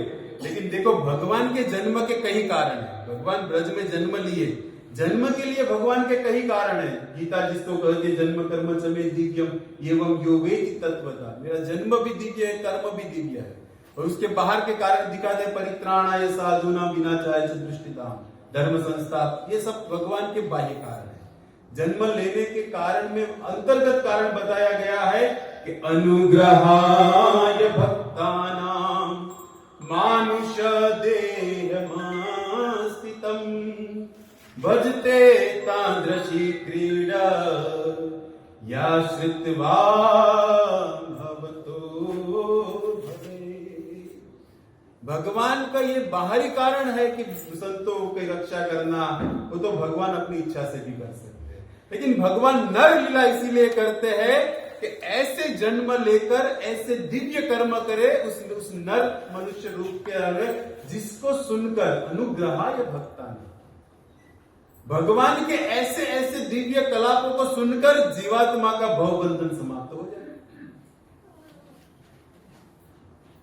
लेकिन देखो, भगवान के जन्म के कई कारण है। भगवान ब्रज में जन्म लिए, जन्म के लिए भगवान के कई कारण है। गीता जिसको कहते जन्म कर्म चमे दिव्यम एवं योगे की तत्वता, मेरा जन्म भी दिव्य है, कर्म भी दिव्य है। और उसके बाहर के कारण दिखाते परित्राणाय साधुना बिना चाहे दृष्टिता धर्म संस्था, ये सब भगवान के बाह्य कारण है। जन्म लेने के कारण में अंतर्गत कारण बताया गया है कि अनुग्रहाय भक्तानां मानुष देहमास्तितं भजते तादृशी क्रीडा या श्रुत्वा भवतो भवे। भगवान का ये बाहरी कारण है कि संतों की रक्षा करना, वो तो भगवान अपनी इच्छा से भी कर सकते हैं। लेकिन भगवान नर लीला इसीलिए करते हैं कि ऐसे जन्म लेकर ऐसे दिव्य कर्म करे उस नर मनुष्य रूप के अंदर, जिसको सुनकर अनुग्रहाय भक्तानां, भगवान के ऐसे ऐसे दिव्य कलापों को सुनकर जीवात्मा का भवबंधन समाप्त हो जाए।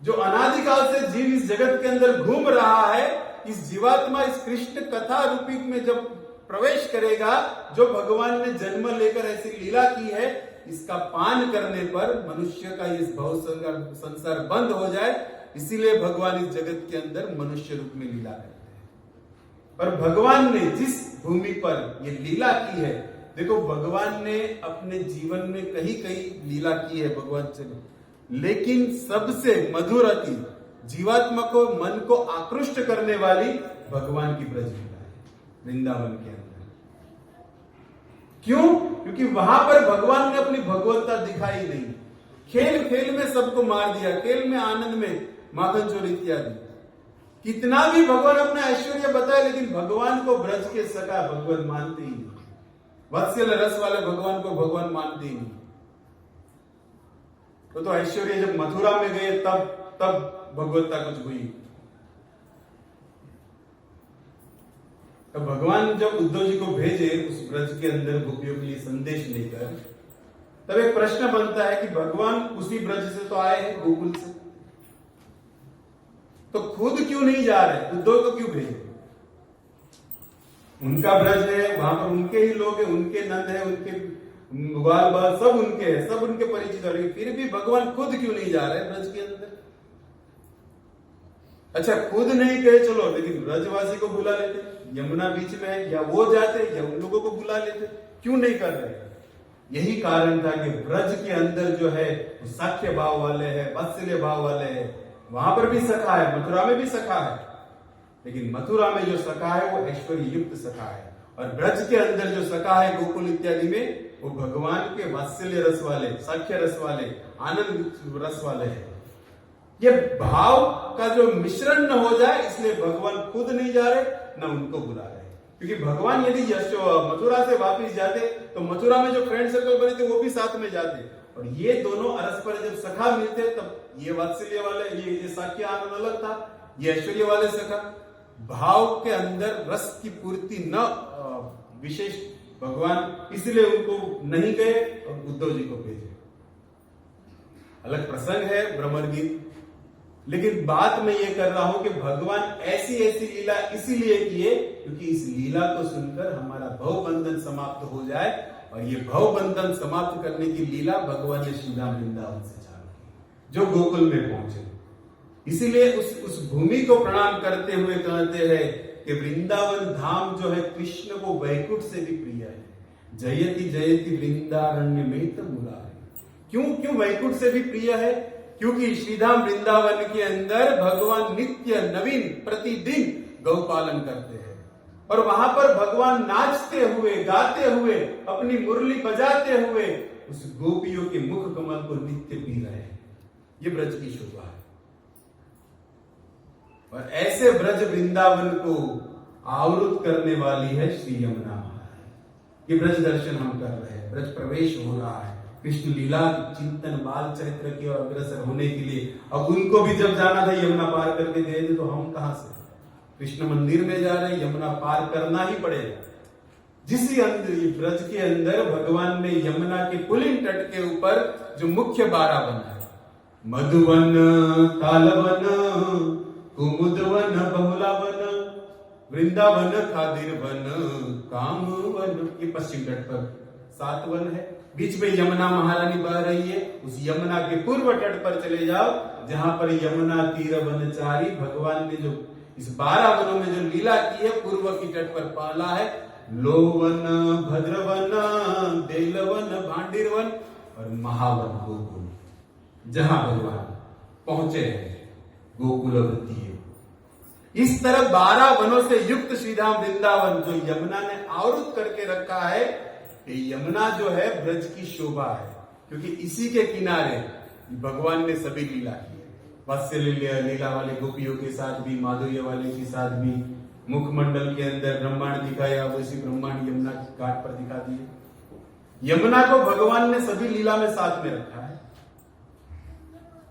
जो अनादिकाल से जीव इस जगत के अंदर घूम रहा है, इस जीवात्मा इस कृष्ण कथा रूपी में जब प्रवेश करेगा, जो भगवान ने जन्म लेकर ऐसी लीला की है, इसका पान करने पर मनुष्य का इस भव संसार बंद हो जाए। इसीलिए भगवान इस जगत के अंदर मनुष्य रूप में लीला करते हैं। और भगवान ने जिस भूमि पर ये लीला की है, देखो भगवान ने अपने जीवन में कहीं कहीं लीला की है भगवान से, लेकिन सबसे मधुर अति जीवात्मा को मन को आकृष्ट करने वाली भगवान की ब्रज लीला है वृंदावन के अंदर। क्यों? क्योंकि वहां पर भगवान ने अपनी भगवत्ता दिखाई नहीं। खेल खेल में सबको मार दिया, खेल में आनंद में माखन चोर इत्यादि। कितना भी भगवान अपना ऐश्वर्य बताए, लेकिन भगवान को ब्रज के सका भगवान मानते ही नहीं। वात्सल्य रस वाले भगवान को भगवान मानते ही नहीं। तो ऐश्वर्य जब मथुरा में गए तब भगवत्ता कुछ हुई। तो भगवान जब उद्धव जी को भेजे उस ब्रज के अंदर गोपियों के लिए संदेश लेकर, तब एक प्रश्न बनता है कि भगवान उसी ब्रज से तो आए हैं, गोकुल से, तो खुद क्यों नहीं जा रहे? उद्धव को क्यों भेजे? उनका ब्रज है, वहां पर उनके ही लोग हैं, उनके नंद है, उनके बाल बाल सब उनके हैं, सब उनके परिचित हैं, फिर भी भगवान खुद क्यों नहीं जा रहे ब्रज के अंदर? अच्छा, खुद नहीं गए चलो, लेकिन ब्रजवासी को बुला लेते, यमुना बीच में है, या वो जाते या उन लोगों को बुला लेते, क्यों नहीं कर रहे? यही कारण था कि ब्रज के अंदर जो है साख्य भाव वाले हैं, वात्सल्य भाव वाले हैं। वहां पर भी सखा है, मथुरा में भी सखा है, लेकिन मथुरा में जो सखा है वो ऐश्वर्य युक्त सखा है, और ब्रज के अंदर जो सखा है गोकुल इत्यादि में, वो भगवान के वात्सल्य रस वाले, साख्य रस वाले, आनंद रस वाले हैं। ये भाव का जो मिश्रण न हो जाए, इसलिए भगवान खुद नहीं जा रहे, न उनको बुला रहे। क्योंकि भगवान यदि मथुरा से वापिस जाते तो मथुरा में जो फ्रेंड सर्कल बने थे वो भी साथ में जाते, और ये दोनों परस्पर जब सखा मिलते तब ये वात्सल्य वाले, ये साख्य आनंद अलग था, ये ऐश्वर्य वाले सखा। भाव के अंदर रस की पूर्ति न विशेष भगवान, इसलिए उनको नहीं गए और उद्धव जी को भेजे। अलग प्रसंग है भ्रमर गीत, लेकिन बात मैं ये कर रहा हूं कि भगवान ऐसी ऐसी लीला इसीलिए किए क्योंकि इस लीला को सुनकर हमारा भव बंधन समाप्त हो जाए, और ये भव बंधन समाप्त करने की लीला भगवान ने श्रीधाम वृंदावन से चालू की, जो गोकुल में पहुंचे। इसीलिए उस भूमि को प्रणाम करते हुए कहते हैं कि वृंदावन धाम जो है कृष्ण को वैकुंठ से भी प्रिय है। जयति जयति वृंदारण्य में मुरारी। क्यों वैकुंठ से भी प्रिय है? क्योंकि श्रीधाम वृंदावन के अंदर भगवान नित्य नवीन प्रतिदिन गौपालन करते हैं, और वहां पर भगवान नाचते हुए, गाते हुए, अपनी मुरली बजाते हुए उस गोपियों के मुख कमल को नित्य पी रहे हैं। ये ब्रज की शोभा है। और ऐसे ब्रज वृंदावन को आवृत करने वाली है श्री यमुना महारानी। ये ब्रज दर्शन हम कर रहे हैं, ब्रज प्रवेश हो रहा है कृष्ण लीला चिंतन बाल चरित्र की ओर अग्रसर होने के लिए। अब उनको भी जब जाना था यमुना पार करके गए थे, तो हम कहां से? कृष्ण मंदिर में जा रहे हैं, यमुना पार करना ही पड़ेगा। जिस ब्रज के अंदर भगवान ने यमुना के पुलिन तट के ऊपर जो मुख्य बाड़ा बना है, मधुवन, तालवन, कुमुदवन, बहुलावन, वृंदावन, खादिरवन, कामवन, ये पश्चिम तट पर 7 वन है। बीच में यमुना महारानी बह रही है। उस यमुना के पूर्व तट पर चले जाओ, जहां पर यमुना तीर वनचारी, भगवान ने जो इस 12 वनों में जो लीला की है, पूर्व की तट पर पहला है लोवन, भद्रवन, देलवन, भांडिरवन और महावन गोकुल, जहां भगवान पहुंचे हैं गोकुल वृत्ति। इस तरह 12 वनों से युक्त श्रीधाम वृंदावन जो यमुना ने आवृत करके रखा है, ये यमुना जो है ब्रज की शोभा है, क्योंकि इसी के किनारे भगवान ने सभी लीला की है। वात्सल्य लीला वाले गोपियों के साथ भी, माधुर्य वाले के साथ भी, मुखमंडल के अंदर ब्रह्मांड दिखाया, वैसी ब्रह्मांड यमुना घाट पर दिखा दिए। यमुना को भगवान ने सभी लीला में साथ में रखा है।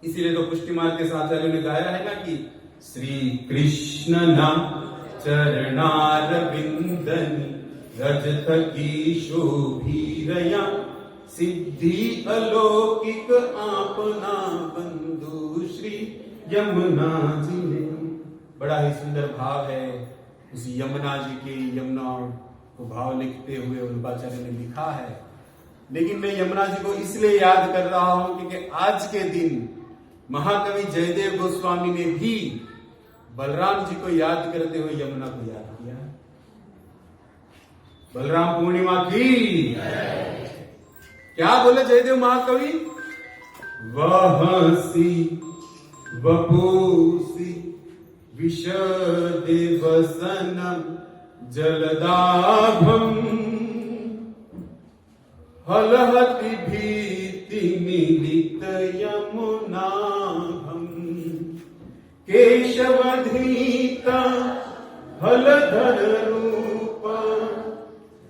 इसीलिए तो पुष्टि मार्ग के आचार्यों ने गाया है ना कि श्री कृष्ण नाम चरणारविंदन रजत की शोभीरया, सिद्धि अलौकिक आपना बंधु श्री यमुना जी ने। बड़ा ही सुंदर भाव है उस यमुना जी के, यमुना को भाव लिखते हुए उल्बाचार्य ने लिखा है। लेकिन मैं यमुना जी को इसलिए याद कर रहा हूं क्योंकि आज के दिन महाकवि जयदेव गोस्वामी ने भी बलराम जी को याद करते हुए यमुना को याद किया। बलराम पूर्णिमा की क्या बोले जयदेव महाकवि? वहसी वपूसी विशदे वसनम जलदाभम हलहति भीति मिलित यमुनाभम केशवधीता हलधर रूपा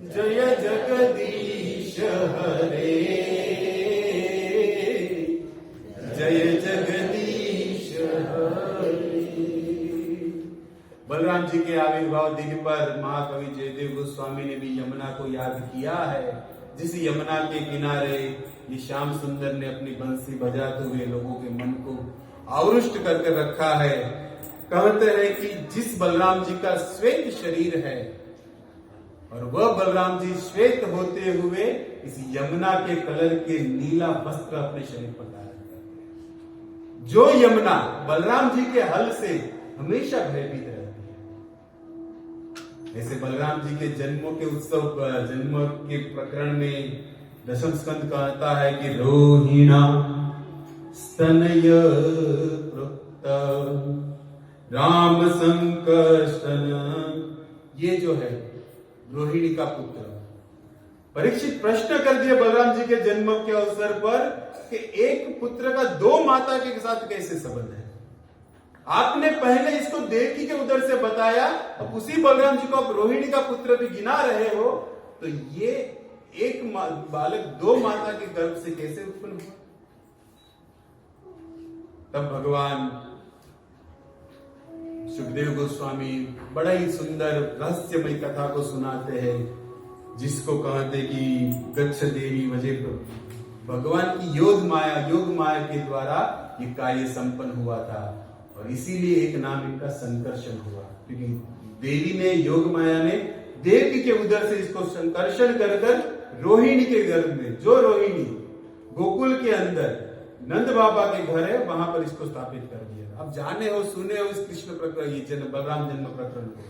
जय जगदीश हरे, जय जगदीश हरे। बलराम जी के आविर्भाव दिन पर महाकवि जयदेव गोस्वामी ने भी यमुना को याद किया है, जिस यमुना के किनारे ये श्याम सुंदर ने अपनी बंसी बजाते हुए लोगों के मन को आविष्ट करके रखा है। कहते हैं कि जिस बलराम जी का श्वेत शरीर है और वह बलराम जी श्वेत होते हुए इस यमुना के कलर के नीला वस्त्र अपने शरीर पर धारण करते, जो यमुना बलराम जी के हल से हमेशा भयभीत रहती है। ऐसे बलराम जी के जन्मों के उत्सव, जन्म के प्रकरण में दशम स्कंद कहता है कि रोहिणा स्तनय प्रोक्त राम संकर्षण, ये जो है रोहिणी का पुत्र। परीक्षित प्रश्न कर दिए बलराम जी के जन्म के अवसर पर कि एक पुत्र का दो माता के साथ कैसे संबंध है? आपने पहले इसको देवकी के उदर से बताया, अब उसी बलराम जी को आप रोहिणी का पुत्र भी गिना रहे हो, तो ये एक बालक दो माता के गर्भ से कैसे उत्पन्न हुआ? तब भगवान सुखदेव गोस्वामी बड़ा ही सुंदर रहस्यमय कथा को सुनाते हैं, जिसको कहते कि गच्छ देवी वजह। भगवान की योग माया के द्वारा ये कार्य संपन्न हुआ था और इसीलिए एक नाम इनका संकर्षण हुआ, क्योंकि देवी ने, योग माया ने देवी के उदर से इसको संकर्षण कर रोहिणी के गर्भ में, जो रोहिणी गोकुल के अंदर नंद बाबा के घर है, वहां पर इसको स्थापित कर दिया। अब जाने हो सुने हो इस कृष्ण प्रकरण, ये बलराम जन्म प्रकरण को,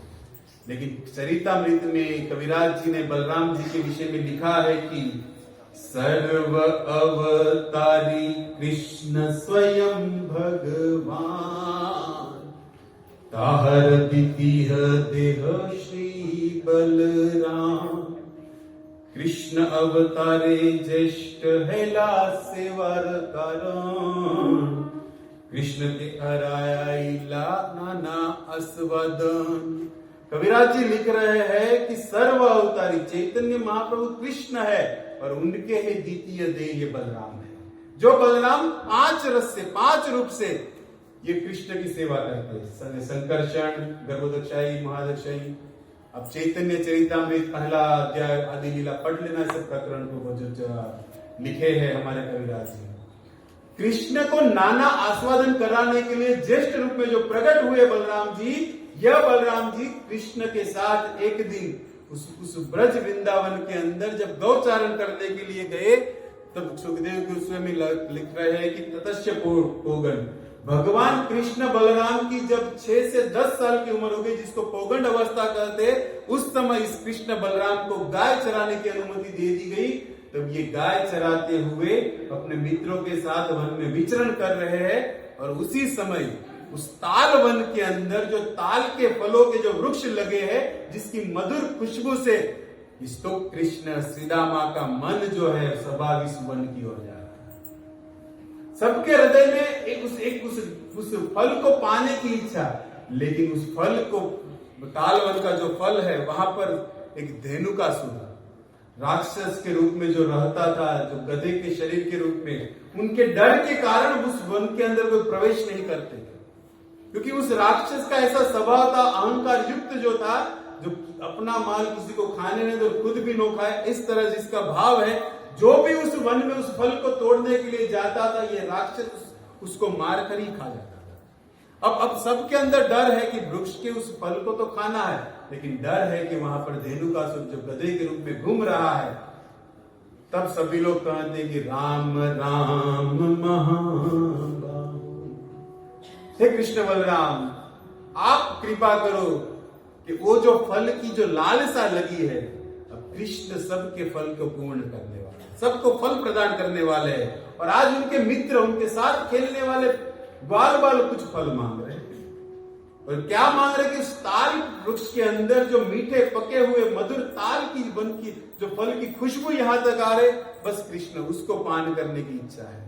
लेकिन चरितामृत में कविराज जी ने बलराम जी के विषय में लिखा है कि सर्व अवतारी कृष्ण स्वयं भगवान, ताहर द्वितीय देह श्री बलराम, कृष्ण अवतारे ज्येष्ठ हेला सेवर कारण, कृष्ण के अरायला नाना अस्वदन। कविराज जी लिख रहे हैं कि सर्व अवतारी चैतन्य महाप्रभु कृष्ण है और उनके ही द्वितीय देह ये बलराम है, जो बलराम 5 रस से, 5 रूप से ये कृष्ण की सेवा करते हैं। संकर्षण, गर्भोदक्षायी, महादक्षायी। अब चैतन्य चरितामृत पहला अध्याय आदि लीला पढ़ लेना सब प्रकरण को, जो लिखे हैं हमारे कविराज जी। कृष्ण को नाना आस्वादन कराने के लिए ज्येष्ठ रूप में जो प्रकट हुए बलराम जी, यह बलराम जी कृष्ण के साथ एक दिन उस ब्रज वृंदावन के अंदर जब गौचारण करने के लिए गए, तब सुखदेव गोस्वामी लिख रहे हैं कि ततस्य पोगन, भगवान कृष्ण बलराम की जब 6 से 10 साल की उम्र हो गई, जिसको पोगंड अवस्था कहते, उस समय इस कृष्ण बलराम को गाय चराने की अनुमति दे दी गई। तब ये गाय चराते हुए अपने मित्रों के साथ वन में विचरण कर रहे हैं और उसी समय उस ताल वन के अंदर जो ताल के फलों के जो वृक्ष लगे हैं, जिसकी मधुर खुशबू से इस तो कृष्ण श्रीदामा का मन जो है स्वाभाविक इस वन की ओर जा रहा है। सबके हृदय में उस फल को पाने की इच्छा, लेकिन उस फल को, ताल वन का जो फल है, वहां पर एक धेनु का सुर राक्षस के रूप में जो रहता था, जो गधे के शरीर के रूप में, उनके डर के कारण उस वन के अंदर कोई प्रवेश नहीं करते थे, क्योंकि उस राक्षस का ऐसा स्वभाव था, अहंकार युक्त जो था, जो अपना माल किसी को खाने नहीं दो, खुद भी न खाए, इस तरह जिसका भाव है, जो भी उस वन में उस फल को तोड़ने के लिए जाता था, ये राक्षस उसको मार कर ही खा जाता था। अब सबके अंदर डर है कि वृक्ष के उस फल को तो खाना है, लेकिन डर है कि वहां पर धेनुकासुर जो गधे के रूप में घूम रहा है। तब सभी लोग कहते हैं कि राम राम महाबाहु, हे कृष्ण बलराम आप कृपा करो कि वो जो फल की जो लालसा लगी है, अब कृष्ण सबके फल को पूर्ण करने वाले, सबको फल प्रदान करने वाले हैं। और आज उनके मित्र, उनके साथ खेलने वाले बाल बाल कुछ फल मांग रहे हैं। और क्या मांग रहे कि उस ताल वृक्ष के अंदर जो मीठे पके हुए मधुर ताल की वन की जो फल की खुशबू यहां तक आ रहे, बस कृष्ण उसको पान करने की इच्छा है।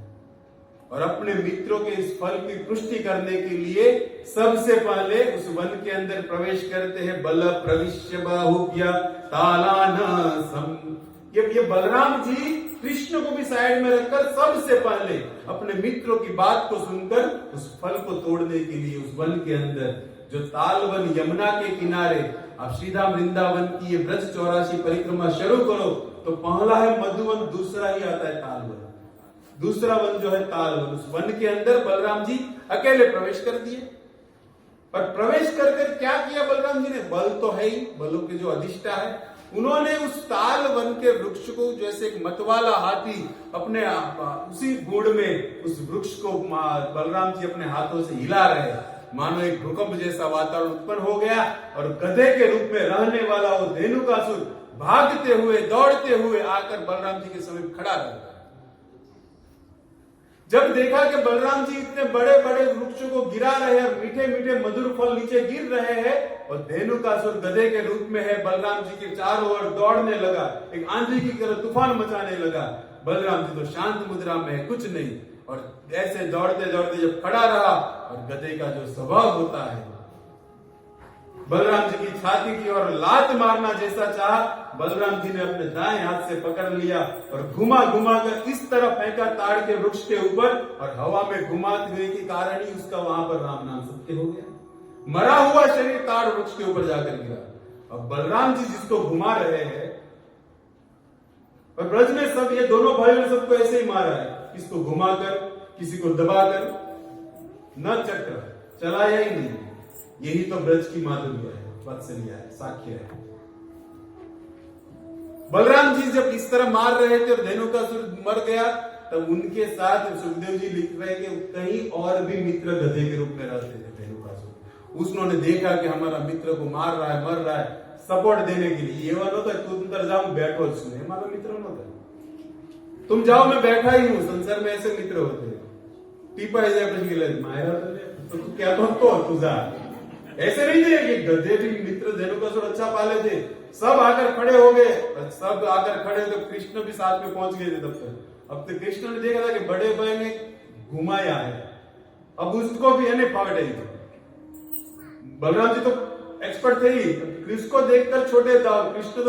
और अपने मित्रों के इस फल की पुष्टि करने के लिए सबसे पहले उस वन के अंदर प्रवेश करते हैं। बल प्रविश्य बाहुभ्य तालान सम, ये बलराम जी कृष्ण को भी साइड में रखकर सबसे पहले अपने मित्रों की बात को सुनकर उस फल को तोड़ने के लिए उस वन के अंदर, जो तालवन यमुना के किनारे, आप सीधा वृंदावन की ये ब्रज 84 परिक्रमा शुरू करो तो पहला है मधुवन, दूसरा ही आता है तालवन। दूसरा वन जो है तालवन, उस वन के अंदर बलराम जी अकेले प्रवेश कर दिए। और प्रवेश करके क्या किया बलराम जी ने? बल तो है ही, बलों के जो अधिष्ठा है, उन्होंने उस ताल वन के वृक्ष को जैसे एक मतवाला हाथी अपने उसी गुड़ में उस वृक्ष को बलराम जी अपने हाथों से हिला रहे, मानो एक भूकंप जैसा वातावरण उत्पन्न हो गया। और गधे के रूप में रहने वाला वो धेनुकासुर भागते हुए दौड़ते हुए आकर बलराम जी के समीप खड़ा रहा। जब देखा कि बलराम जी इतने बड़े बड़े वृक्षों को गिरा रहे हैं, मीठे मीठे मधुर फल नीचे गिर रहे हैं, और धेनुकासुर गधे के रूप में है, बलराम जी के चारों ओर दौड़ने लगा, एक आंधी की तरह तूफान मचाने लगा। बलराम जी तो शांत मुद्रा में है, कुछ नहीं, और ऐसे दौड़ते दौड़ते जब खड़ा रहा, और गधे का जो स्वभाव होता है, बलराम जी की छाती की ओर लात मारना जैसा चाहा, बलराम जी ने अपने दाएं हाथ से पकड़ लिया और घुमा घुमा कर इस तरह फेंका ताड़ के वृक्ष के ऊपर, और हवा में घुमाने के कारण ही उसका वहां पर राम नाम सत्य हो गया। मरा हुआ शरीर ताड़ वृक्ष के ऊपर जाकर गिरा। अब बलराम जी जिसको घुमा रहे हैं, और ब्रज में सब ये दोनों भाइयों ने सबको ऐसे ही मारा है, किसको घुमाकर, किसी को दबाकर, न चक्र चलाया ही नहीं। यही तो ब्रज की माधुर्य है, वात्सल्य है, साक्ष्य है। बलराम जी जब इस तरह मार रहे थे और धेनुकासुर मर गया, तब उनके साथ सुखदेव जी लिख रहे कि कहीं और भी मित्र गधे के रूप में रहते थे धेनुकासुर। उसने देखा कि हमारा मित्र को मार रहा है, मर रहा है, सपोर्ट देने के लिए ये वाला होता है, तुम अंदर जाओ बैठो, सुने हमारा मित्र होता, तुम जाओ मैं बैठा ही हूं। संसार में ऐसे मित्र होते हैं, टीपा माया तो तू क्या तो तुझा ऐसे नहीं थे कि गधे भी मित्र धेनुकासुर अच्छा पाले थे, सब आकर खड़े हो गए, और सब आकर खड़े हो गए, कृष्ण भी साथ में पहुंच गए थे तब तक। अब तो कृष्ण ने देखा था कि बड़े भाई ने घुमाया है, अब उसको भी है पकड़े। बलराम जी तो एक्सपर्ट थे ही, कृष्ण को देखकर छोटे दाऊ, कृष्ण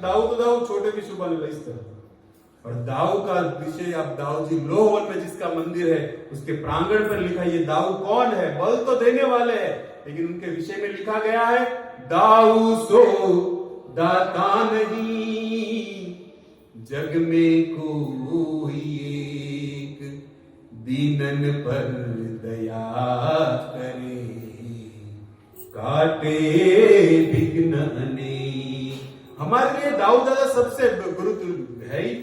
दाऊ तो दाऊ, छोटे भी शुभ इस तरह। और दाऊ का विषय, अब दाऊ जी लोहवन में जिसका मंदिर है उसके प्रांगण पर लिखा, ये दाऊ कौन है? बल तो देने वाले हैं, लेकिन उनके विषय में लिखा गया है, दाऊ सो दाता नहीं, जग में कोई एक, दीनन पर दया करे, काटे विघ्न अनेक। हमारे लिए दाऊ दादा सबसे गुरु है ही,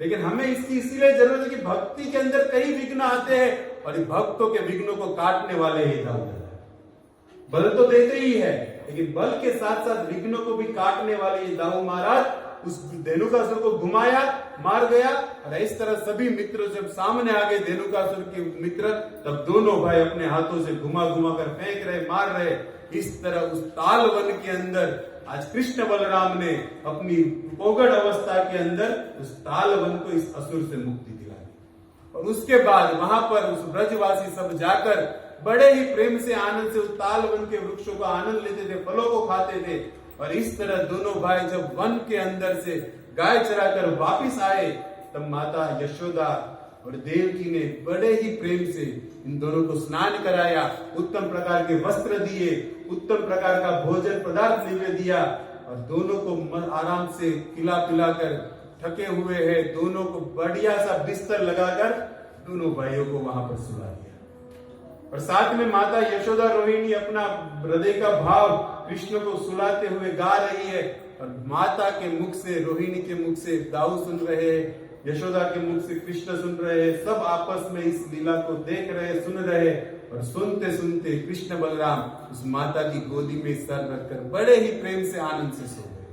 लेकिन हमें इसकी इसीलिए जरूरत है कि भक्ति के अंदर कई विघ्न आते हैं, और भक्तों के विघ्नों को काटने वाले ही दाऊ दादा। बल तो देते ही है, लेकिन बल के साथ साथ विघ्नों को भी काटने वाले ये दाऊ महाराज उस धेनुकासुर को घुमाया, मार गया। और इस तरह सभी मित्र जब सामने आ गए धेनुकासुर के मित्र, तब दोनों भाई अपने हाथों से घुमा घुमा कर फेंक रहे, मार रहे। इस तरह उस ताल वन के अंदर आज कृष्ण बलराम ने अपनी पोगड़ अवस्था के अंदर उस ताल वन को इस असुर से मुक्ति दिलाई। और उसके बाद वहां पर उस ब्रजवासी सब जाकर बड़े ही प्रेम से आनंद से उस ताल वन के वृक्षों का आनंद लेते थे, फलों को खाते थे। और इस तरह दोनों भाई जब वन के अंदर से गाय चराकर वापिस आए, तब माता यशोदा और देवकी ने बड़े ही प्रेम से इन दोनों को स्नान कराया, उत्तम प्रकार के वस्त्र दिए, उत्तम प्रकार का भोजन पदार्थ निवेद दिया, और दोनों को आराम से खिला पिलाकर, थके हुए हैं दोनों को बढ़िया सा बिस्तर लगाकर दोनों भाइयों को वहां पर सुला दिया। और साथ में माता यशोदा रोहिणी अपना हृदय का भाव कृष्ण को सुलाते हुए गा रही है, और माता के मुख से, रोहिणी के मुख से दाऊ सुन रहे हैं, यशोदा के मुख से कृष्ण सुन रहे हैं। सब आपस में इस लीला को देख रहे, सुन रहे, और सुनते सुनते कृष्ण बलराम उस माता की गोदी में सर रखकर बड़े ही प्रेम से आनंद से सो गए।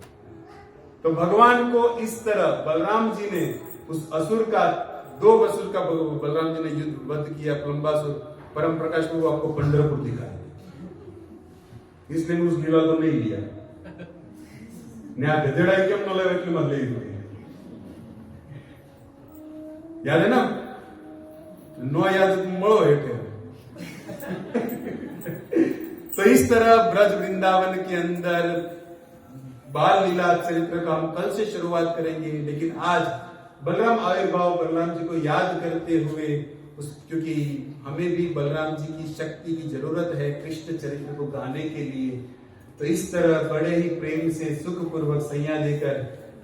तो भगवान को इस तरह बलराम जी ने उस असुर का, 2 असुर का बलराम जी ने युद्ध वध किया, प्लम्बासुर। परम प्रकाश को आपको पंढरपुर दिखाया, इसलिए उस लीला को नहीं लिया। गधेड़ा केम न लावे એટલે મને લઈ ગયો, याद है ना? नो याद मळो हेठे। तो इस तरह ब्रज वृंदावन के अंदर बाल लीला चरित्र का हम कल से शुरुआत करेंगे, लेकिन आज बलराम आविर्भाव, बलराम जी को याद करते हुए क्योंकि हमें भी बलराम जी की शक्ति की जरूरत है कृष्ण चरित्र को गाने के लिए। तो इस तरह बड़े ही प्रेम से सुखपूर्वक सैया देकर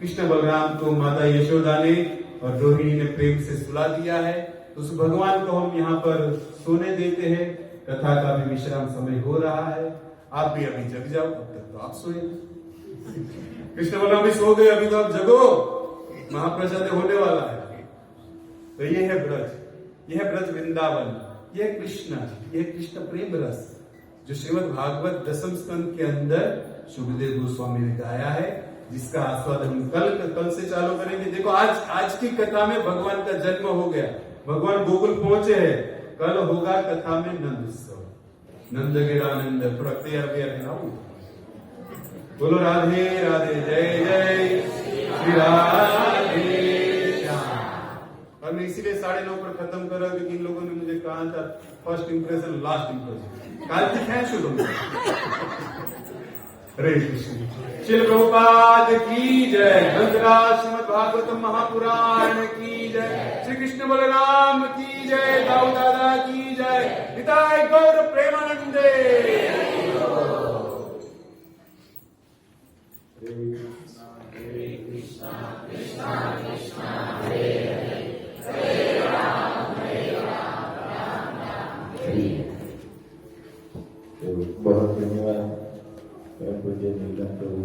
कृष्ण बलराम को माता यशोदा ने और रोहिणी ने प्रेम से सुला दिया है। तो उस भगवान को हम यहाँ पर सोने देते हैं। कथा का भी विश्राम समय हो रहा है, आप भी अभी जग जाओ, अब तक तो आप सोए। कृष्ण बलराम भी सो गए, अभी तो आप जगो, महाप्रसाद होने वाला है। तो ये है ब्रज, यह है ब्रज वृंदावन, यह कृष्ण प्रेम रस जो श्रीमद् भागवत दशम स्कंद के अंदर शुभदेव गोस्वामी ने गाया है, जिसका आस्वादन हम कल से चालू करेंगे। देखो आज की कथा में भगवान का जन्म हो गया, भगवान गोकुल पहुंचे हैं। कल होगा कथा में नंद उत्सव, नंद गिरानंद। थोड़ा तैयार है। बोलो राधे राधे, जय जय श्री राधे श्याम। और मैं इसीलिए 9:30 पर खत्म कर रहा हूं, क्योंकि इन लोगों ने मुझे कहा था फर्स्ट इंप्रेशन लास्ट इंप्रेशन। काल की है शुरू में। हरे कृष्ण। श्रील प्रभुपाद की जय। ग्रंथराज श्रीमद् भागवतम महापुराण की जय। श्री कृष्ण बलराम की जय। दाऊ दादा की जय। निताय गौर प्रेमानंदे। हरे कृष्णा कृष्णा कृष्णा हरे हरे, हरे राम राम राम हरे। तो बहुत धन्यवाद पूज्य नीलम प्रभु।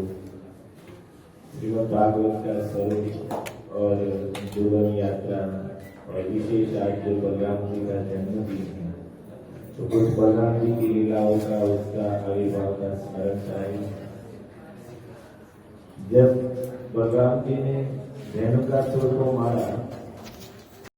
श्रीमद् भागवत का स्वरूप और दुर्गम यात्रा और विशेष आज जो बलराम जी का जन्मदिन है, तो कुछ बलराम जी की लीलाओं का, उसका आविर्भाव का स्मरण चाहिए। जब बलराम जी ने रेणुकासुर को मारा